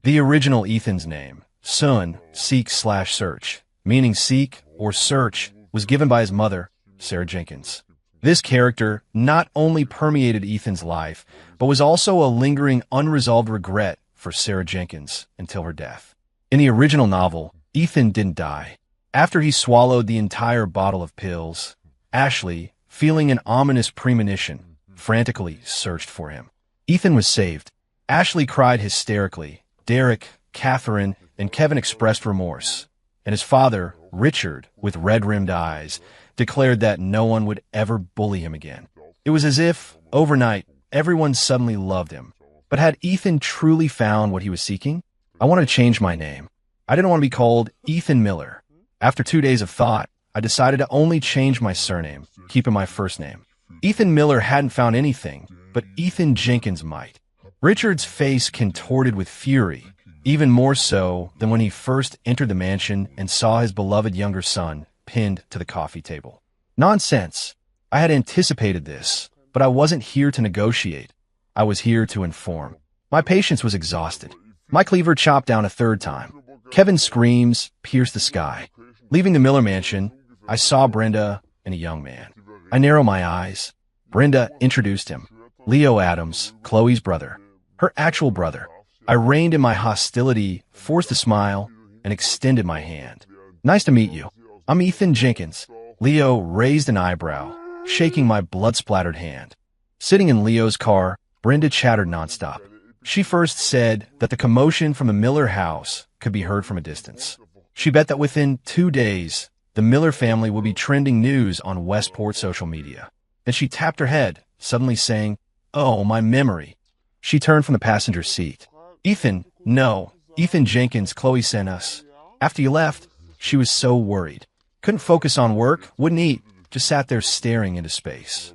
The original Ethan's name, Sun, seek/search, meaning seek or search, was given by his mother, Sarah Jenkins. This character not only permeated Ethan's life, but was also a lingering, unresolved regret for Sarah Jenkins until her death. In the original novel, Ethan didn't die. After he swallowed the entire bottle of pills, Ashley, feeling an ominous premonition, frantically searched for him. Ethan was saved. Ashley cried hysterically. Derek, Catherine, and Kevin expressed remorse. And his father, Richard, with red-rimmed eyes, declared that no one would ever bully him again. It was as if, overnight, everyone suddenly loved him. But had Ethan truly found what he was seeking? I wanted to change my name. I didn't want to be called Ethan Miller. After 2 days of thought, I decided to only change my surname, keeping my first name. Ethan Miller hadn't found anything, but Ethan Jenkins might. Richard's face contorted with fury, even more so than when he first entered the mansion and saw his beloved younger son pinned to the coffee table. Nonsense. I had anticipated this, but I wasn't here to negotiate. I was here to inform. My patience was exhausted. My cleaver chopped down a third time. Kevin's screams pierced the sky. Leaving the Miller mansion, I saw Brenda and a young man. I narrowed my eyes. Brenda introduced him. Leo Adams, Chloe's brother. Her actual brother. I reined in my hostility, forced a smile, and extended my hand. Nice to meet you. I'm Ethan Jenkins. Leo raised an eyebrow, shaking my blood-splattered hand. Sitting in Leo's car, Brenda chattered nonstop. She first said that the commotion from the Miller house could be heard from a distance. She bet that within 2 days, the Miller family will be trending news on Westport social media. Then she tapped her head, suddenly saying, "Oh, my memory." She turned from the passenger seat. "Ethan, no. Ethan Jenkins, Chloe sent us. After you left, she was so worried. Couldn't focus on work, wouldn't eat, just sat there staring into space."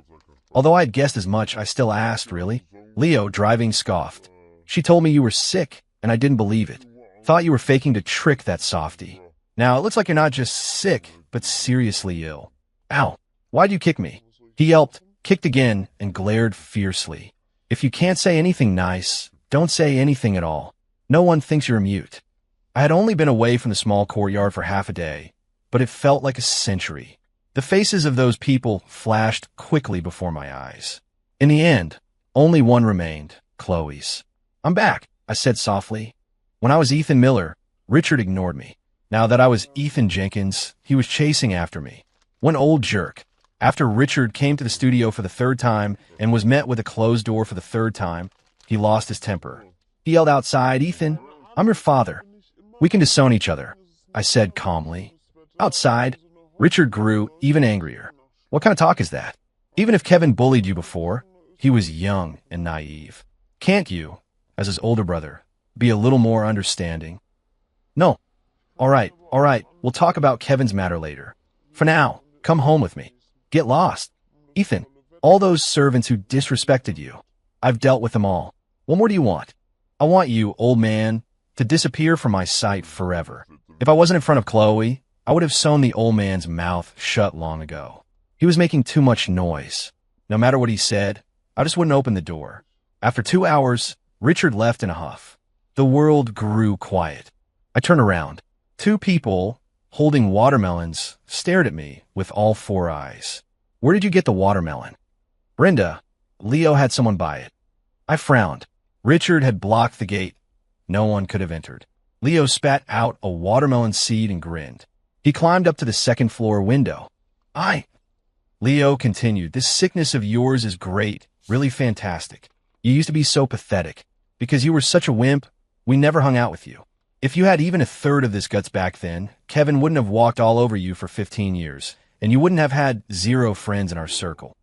Although I had guessed as much, I still asked, "Really?" Leo, driving, scoffed. "She told me you were sick, and I didn't believe it. Thought you were faking to trick that softie. Now, it looks like you're not just sick, but seriously ill." "Ow, why'd you kick me?" He yelped, kicked again, and glared fiercely. "If you can't say anything nice, don't say anything at all. No one thinks you're a mute." I had only been away from the small courtyard for half a day, but it felt like a century. The faces of those people flashed quickly before my eyes. In the end, only one remained, Chloe's. "I'm back," I said softly. When I was Ethan Miller, Richard ignored me. Now that I was Ethan Jenkins, he was chasing after me. One old jerk. After Richard came to the studio for the third time and was met with a closed door for the third time, he lost his temper. He yelled outside, "Ethan, I'm your father. We can disown each other," I said calmly. Outside, Richard grew even angrier. "What kind of talk is that? Even if Kevin bullied you before," he was young and naive, "can't you, as his older brother, be a little more understanding?" "No. All right, we'll talk about Kevin's matter later. For now, come home with me. Get lost. Ethan, all those servants who disrespected you, I've dealt with them all. What more do you want? I want you, old man, to disappear from my sight forever." If I wasn't in front of Chloe, I would have sewn the old man's mouth shut long ago. He was making too much noise. No matter what he said, I just wouldn't open the door. After 2 hours, Richard left in a huff. The world grew quiet. I turned around. 2 people, holding watermelons, stared at me with all 4 eyes. "Where did you get the watermelon?" "Brenda. Leo had someone buy it." I frowned. Richard had blocked the gate. No one could have entered. Leo spat out a watermelon seed and grinned. He climbed up to the second-floor window. Leo continued, "This sickness of yours is great, really fantastic. You used to be so pathetic. Because you were such a wimp, we never hung out with you. If you had even a third of this guts back then, Kevin wouldn't have walked all over you for 15 years, and you wouldn't have had 0 friends in our circle."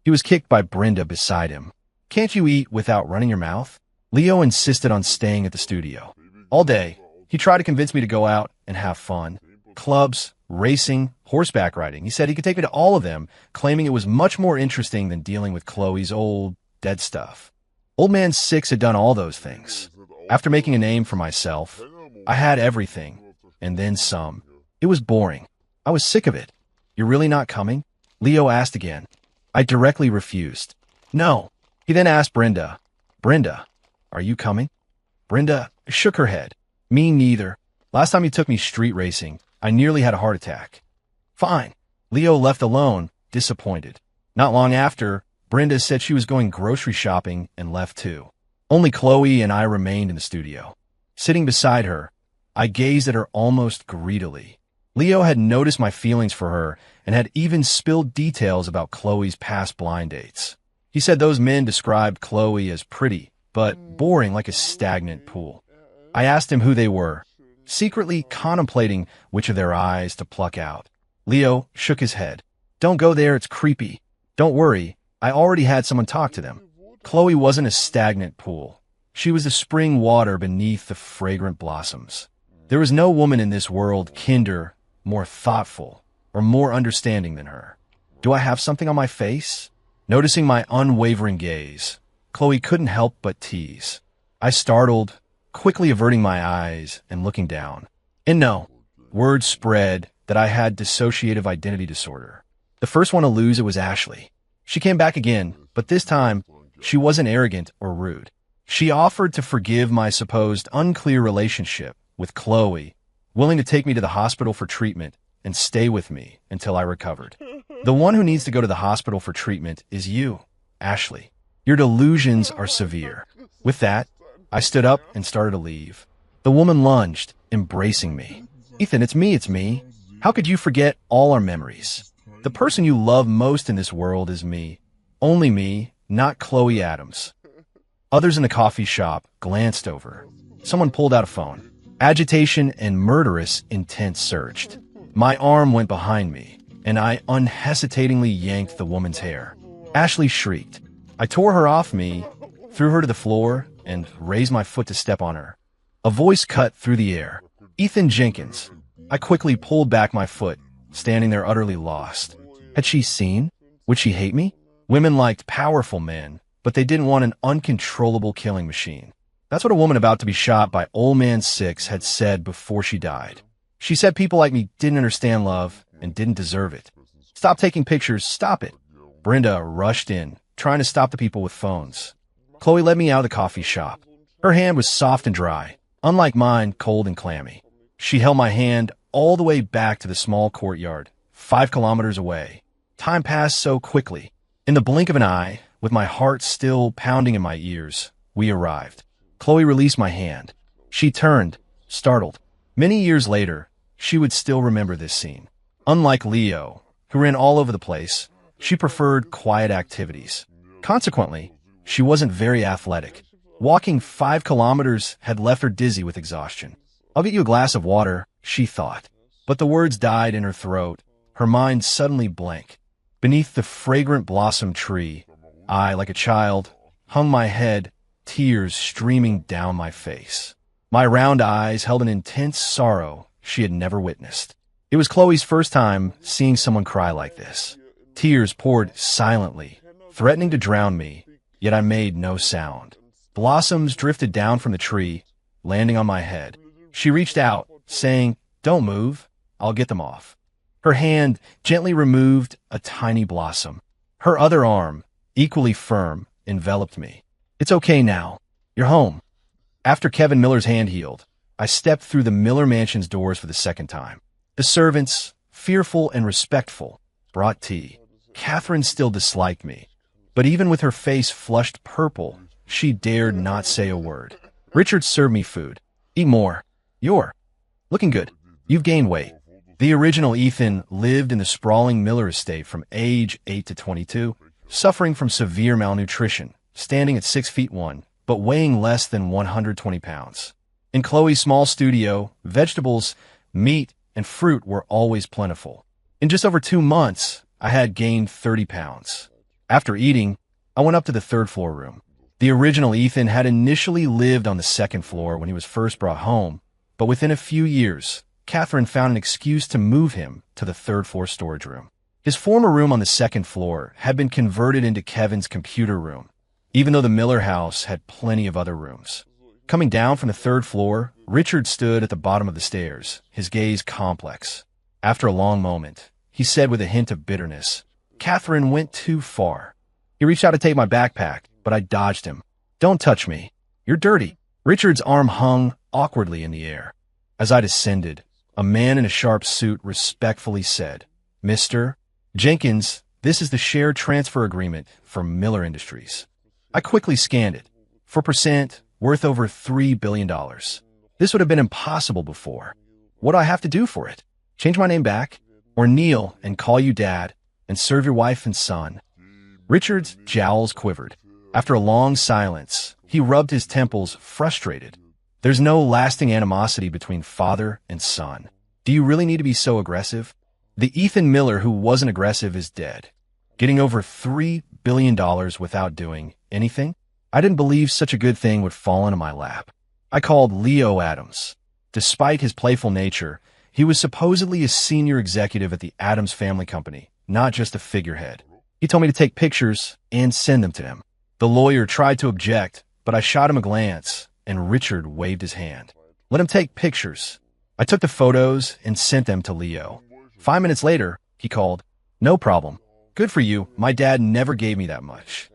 He was kicked by Brenda beside him. "Can't you eat without running your mouth?" Leo insisted on staying at the studio. All day, he tried to convince me to go out and have fun. Clubs, racing, horseback riding. He said he could take me to all of them, claiming it was much more interesting than dealing with Chloe's old, dead stuff. Old Man Six had done all those things. After making a name for myself, I had everything, and then some. It was boring. I was sick of it. "You're really not coming?" Leo asked again. I directly refused. "No." He then asked Brenda, "Brenda, are you coming?" Brenda shook her head. "Me neither. Last time you took me street racing, I nearly had a heart attack." "Fine." Leo left alone, disappointed. Not long after, Brenda said she was going grocery shopping and left too. Only Chloe and I remained in the studio. Sitting beside her, I gazed at her almost greedily. Leo had noticed my feelings for her and had even spilled details about Chloe's past blind dates. He said those men described Chloe as pretty, but boring like a stagnant pool. I asked him who they were, secretly contemplating which of their eyes to pluck out. Leo shook his head. Don't go there, it's creepy. Don't worry, I already had someone talk to them. Chloe wasn't a stagnant pool. She was the spring water beneath the fragrant blossoms. There was no woman in this world kinder, more thoughtful, or more understanding than her. Do I have something on my face? Noticing my unwavering gaze, Chloe couldn't help but tease. I startled, quickly averting my eyes and looking down. And no, word spread that I had dissociative identity disorder. The first one to lose it was Ashley. She came back again, but this time, she wasn't arrogant or rude. She offered to forgive my supposed unclear relationship with Chloe, willing to take me to the hospital for treatment and stay with me until I recovered. The one who needs to go to the hospital for treatment is you, Ashley. Your delusions are severe. With that, I stood up and started to leave. The woman lunged, embracing me. Ethan, it's me. How could you forget all our memories? The person you love most in this world is me. Only me, not Chloe Adams. Others in the coffee shop glanced over. Someone pulled out a phone. Agitation and murderous intent surged. My arm went behind me, and I unhesitatingly yanked the woman's hair. Ashley shrieked. I tore her off me, threw her to the floor, and raised my foot to step on her. A voice cut through the air. Ethan Jenkins. I quickly pulled back my foot, standing there utterly lost. Had she seen? Would she hate me? Women liked powerful men, but they didn't want an uncontrollable killing machine. That's what a woman about to be shot by Old Man Six had said before she died. She said people like me didn't understand love and didn't deserve it. Stop taking pictures, stop it. Brenda rushed in, trying to stop the people with phones. Chloe led me out of the coffee shop. Her hand was soft and dry, unlike mine, cold and clammy. She held my hand all the way back to the small courtyard, 5 kilometers away. Time passed so quickly. In the blink of an eye, with my heart still pounding in my ears, we arrived. Chloe released my hand. She turned, startled. Many years later, she would still remember this scene. Unlike Leo, who ran all over the place, she preferred quiet activities. Consequently, she wasn't very athletic. Walking 5 kilometers had left her dizzy with exhaustion. I'll get you a glass of water, she thought. But the words died in her throat, her mind suddenly blank. Beneath the fragrant blossom tree, I, like a child, hung my head, tears streaming down my face. My round eyes held an intense sorrow she had never witnessed. It was Chloe's first time seeing someone cry like this. Tears poured silently, threatening to drown me, yet I made no sound. Blossoms drifted down from the tree, landing on my head. She reached out, saying, "Don't move, I'll get them off." Her hand gently removed a tiny blossom. Her other arm, equally firm, enveloped me. "It's okay now. You're home." After Kevin Miller's hand healed, I stepped through the Miller Mansion's doors for the second time. The servants, fearful and respectful, brought tea. Catherine still disliked me, but even with her face flushed purple, she dared not say a word. Richard served me food. "Eat more. You're looking good. You've gained weight." The original Ethan lived in the sprawling Miller estate from age 8 to 22, suffering from severe malnutrition, standing at 6 feet 1, but weighing less than 120 pounds. In Chloe's small studio, vegetables, meat, and fruit were always plentiful. In just over 2 months, I had gained 30 pounds. After eating, I went up to the 3rd floor room. The original Ethan had initially lived on the 2nd floor when he was first brought home, but within a few years, Catherine found an excuse to move him to the 3rd floor storage room. His former room on the 2nd floor had been converted into Kevin's computer room, even though the Miller house had plenty of other rooms. Coming down from the 3rd floor, Richard stood at the bottom of the stairs, his gaze complex. After a long moment, he said with a hint of bitterness, "Catherine went too far." He reached out to take my backpack, but I dodged him. "Don't touch me. You're dirty." Richard's arm hung awkwardly in the air. As I descended, a man in a sharp suit respectfully said, "Mr. Jenkins, this is the share transfer agreement for Miller Industries." I quickly scanned it. 4%, worth over $3 billion. This would have been impossible before. What do I have to do for it? Change my name back? Or kneel and call you dad and serve your wife and son? Richard's jowls quivered. After a long silence, he rubbed his temples, frustrated. There's no lasting animosity between father and son. Do you really need to be so aggressive? The Ethan Miller who wasn't aggressive is dead. Getting over $3 billion without doing anything? I didn't believe such a good thing would fall into my lap. I called Leo Adams. Despite his playful nature, he was supposedly a senior executive at the Adams Family Company, not just a figurehead. He told me to take pictures and send them to him. The lawyer tried to object, but I shot him a glance, and Richard waved his hand. Let him take pictures. I took the photos and sent them to Leo. 5 minutes later, he called. No problem. Good for you. My dad never gave me that much.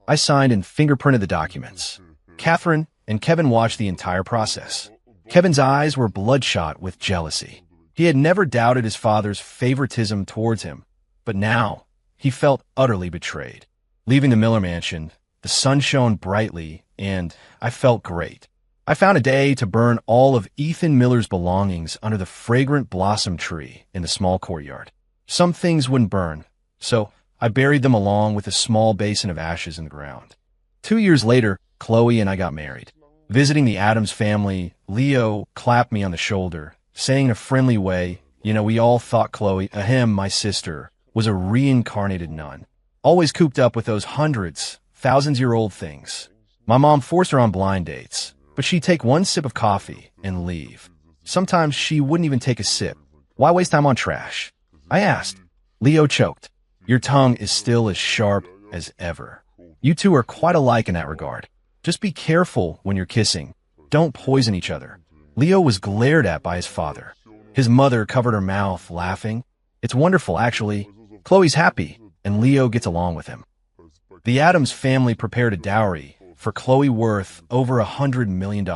I signed and fingerprinted the documents. Catherine and Kevin watched the entire process. Kevin's eyes were bloodshot with jealousy. He had never doubted his father's favoritism towards him, but now he felt utterly betrayed. Leaving the Miller mansion, the sun shone brightly, and I felt great. I found a day to burn all of Ethan Miller's belongings under the fragrant blossom tree in the small courtyard. Some things wouldn't burn, so I buried them along with a small basin of ashes in the ground. 2 years later, Chloe and I got married. Visiting the Adams family, Leo clapped me on the shoulder, saying in a friendly way, we all thought Chloe, my sister, was a reincarnated nun, always cooped up with those hundreds, thousands-year-old things. My mom forced her on blind dates, but she'd take one sip of coffee and leave. Sometimes she wouldn't even take a sip. Why waste time on trash? I asked. Leo choked. Your tongue is still as sharp as ever. You two are quite alike in that regard. Just be careful when you're kissing. Don't poison each other. Leo was glared at by his father. His mother covered her mouth, laughing. It's wonderful, actually. Chloe's happy, and Leo gets along with him. The Adams family prepared a dowry for Chloe worth over $100 million.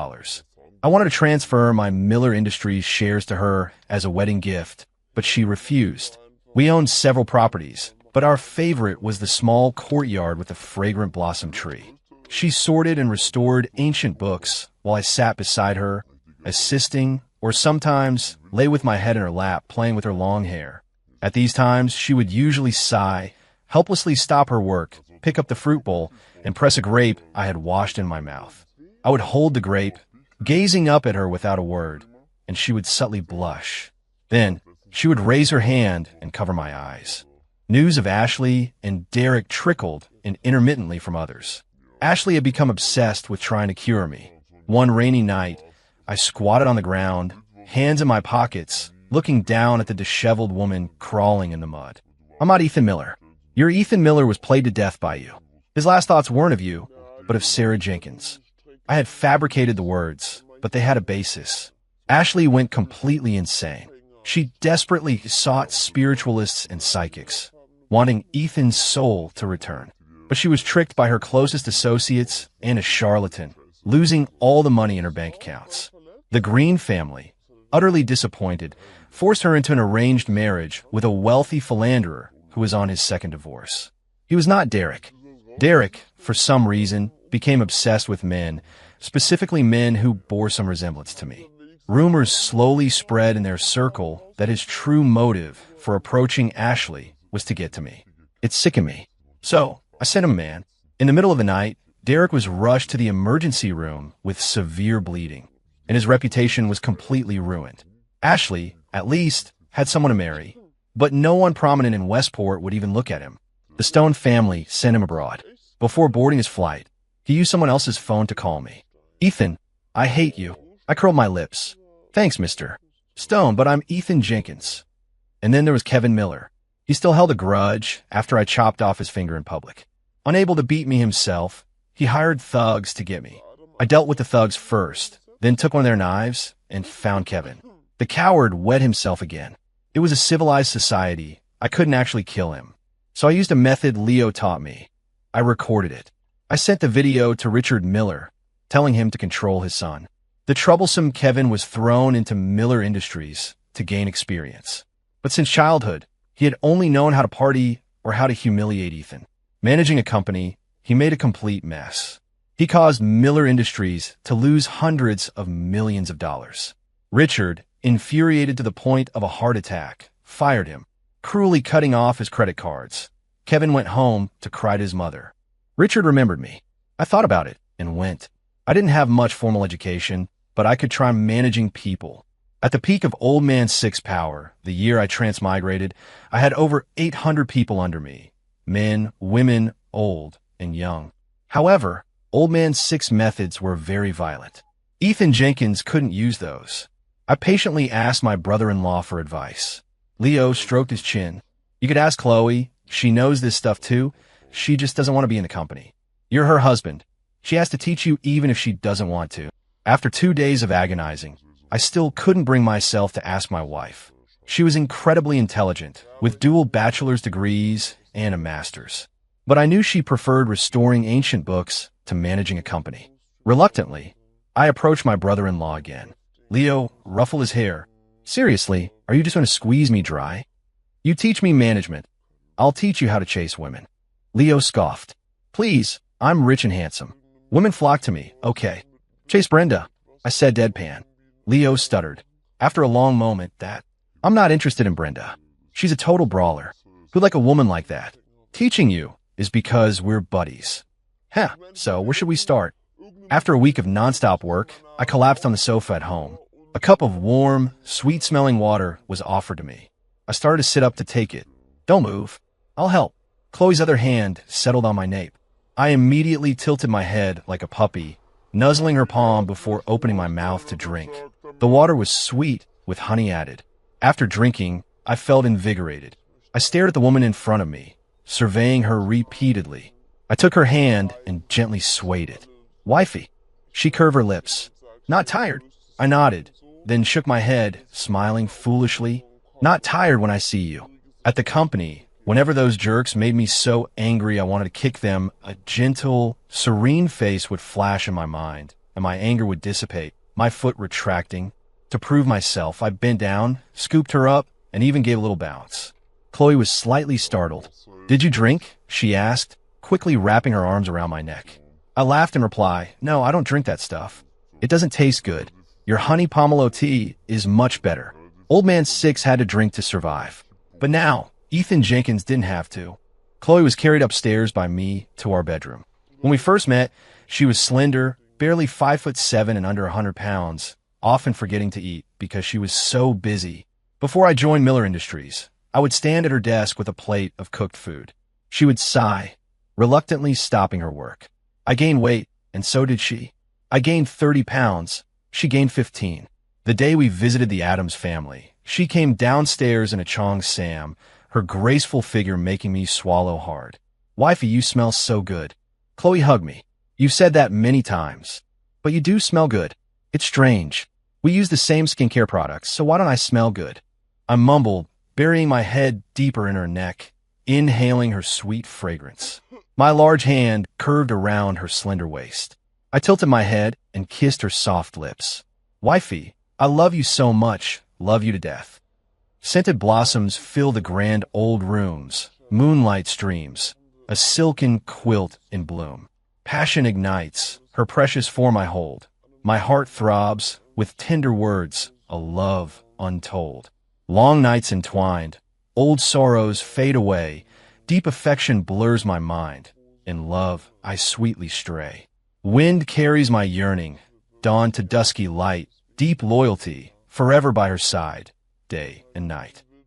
I wanted to transfer my Miller Industries shares to her as a wedding gift, but she refused. We owned several properties, but our favorite was the small courtyard with the fragrant blossom tree. She sorted and restored ancient books while I sat beside her, assisting, or sometimes lay with my head in her lap, playing with her long hair. At these times, she would usually sigh, helplessly stop her work, pick up the fruit bowl, and press a grape I had washed in my mouth. I would hold the grape, gazing up at her without a word, and she would subtly blush. Then, she would raise her hand and cover my eyes. News of Ashley and Derek trickled in intermittently from others. Ashley had become obsessed with trying to cure me. One rainy night, I squatted on the ground, hands in my pockets, looking down at the disheveled woman crawling in the mud. I'm not Ethan Miller. Your Ethan Miller was played to death by you. His last thoughts weren't of you, but of Sarah Jenkins. I had fabricated the words, but they had a basis. Ashley went completely insane. She desperately sought spiritualists and psychics, wanting Ethan's soul to return. But she was tricked by her closest associates and a charlatan, losing all the money in her bank accounts. The Green family, utterly disappointed, forced her into an arranged marriage with a wealthy philanderer who was on his second divorce. He was not Derek. Derek, for some reason, became obsessed with men, specifically men who bore some resemblance to me. Rumors slowly spread in their circle that his true motive for approaching Ashley was to get to me. It sickened me. So, I sent him a man. In the middle of the night, Derek was rushed to the emergency room with severe bleeding, and his reputation was completely ruined. Ashley, at least, had someone to marry, but no one prominent in Westport would even look at him. The Stone family sent him abroad. Before boarding his flight, he used someone else's phone to call me. Ethan, I hate you. I curled my lips. Thanks, Mr. Stone, but I'm Ethan Jenkins. And then there was Kevin Miller. He still held a grudge after I chopped off his finger in public. Unable to beat me himself, he hired thugs to get me. I dealt with the thugs first, then took one of their knives and found Kevin. The coward wet himself again. It was a civilized society. I couldn't actually kill him. So I used a method Leo taught me. I recorded it. I sent the video to Richard Miller, telling him to control his son. The troublesome Kevin was thrown into Miller Industries to gain experience. But since childhood, he had only known how to party or how to humiliate Ethan. Managing a company, he made a complete mess. He caused Miller Industries to lose hundreds of millions of dollars. Richard, infuriated to the point of a heart attack, fired him, cruelly cutting off his credit cards. Kevin went home to cry to his mother. Richard remembered me. I thought about it and went. I didn't have much formal education, but I could try managing people. At the peak of Old Man Six power, the year I transmigrated, I had over 800 people under me. Men, women, old, and young. However, Old Man Six methods were very violent. Ethan Jenkins couldn't use those. I patiently asked my brother-in-law for advice. Leo stroked his chin. You could ask Chloe. She knows this stuff too. She just doesn't want to be in the company. You're her husband. She has to teach you even if she doesn't want to. After 2 days of agonizing, I still couldn't bring myself to ask my wife. She was incredibly intelligent, with dual bachelor's degrees and a master's. But I knew she preferred restoring ancient books to managing a company. Reluctantly, I approached my brother-in-law again. Leo, ruffle his hair. Seriously, are you just going to squeeze me dry? You teach me management. I'll teach you how to chase women. Leo scoffed. Please, I'm rich and handsome. Women flock to me. Okay. Chase Brenda, I said deadpan. Leo stuttered. After a long moment, I'm not interested in Brenda. She's a total brawler. Who'd like a woman like that? Teaching you is because we're buddies. So where should we start? After a week of nonstop work, I collapsed on the sofa at home. A cup of warm, sweet-smelling water was offered to me. I started to sit up to take it. Don't move. I'll help. Chloe's other hand settled on my nape. I immediately tilted my head like a puppy, nuzzling her palm before opening my mouth to drink. The water was sweet, with honey added. After drinking, I felt invigorated. I stared at the woman in front of me, surveying her repeatedly. I took her hand and gently swayed it. Wifey. She curved her lips. Not tired. I nodded, then shook my head, smiling foolishly. Not tired when I see you. At the company, whenever those jerks made me so angry I wanted to kick them, a gentle, serene face would flash in my mind, and my anger would dissipate, my foot retracting. To prove myself, I bent down, scooped her up, and even gave a little bounce. Chloe was slightly startled. Did you drink? She asked, quickly wrapping her arms around my neck. I laughed in reply, no, I don't drink that stuff. It doesn't taste good. Your honey pomelo tea is much better. Old Man Six had to drink to survive. But now, Ethan Jenkins didn't have to. Chloe was carried upstairs by me to our bedroom. When we first met, she was slender, barely 5'7" and under 100 pounds, often forgetting to eat because she was so busy. Before I joined Miller Industries, I would stand at her desk with a plate of cooked food. She would sigh, reluctantly stopping her work. I gained weight, and so did she. I gained 30 pounds. She gained 15. The day we visited the Addams family, she came downstairs in a Chong Sam, her graceful figure making me swallow hard. Wifey, you smell so good. Chloe hugged me. You've said that many times. But you do smell good. It's strange. We use the same skincare products, so why don't I smell good? I mumbled, burying my head deeper in her neck, inhaling her sweet fragrance. My large hand curved around her slender waist. I tilted my head and kissed her soft lips. Wifey, I love you so much, love you to death. Scented blossoms fill the grand old rooms, moonlight streams, a silken quilt in bloom. Passion ignites, her precious form I hold. My heart throbs, with tender words, a love untold. Long nights entwined, old sorrows fade away, deep affection blurs my mind. In love, I sweetly stray. Wind carries my yearning, dawn to dusky light, deep loyalty, forever by her side, day and night.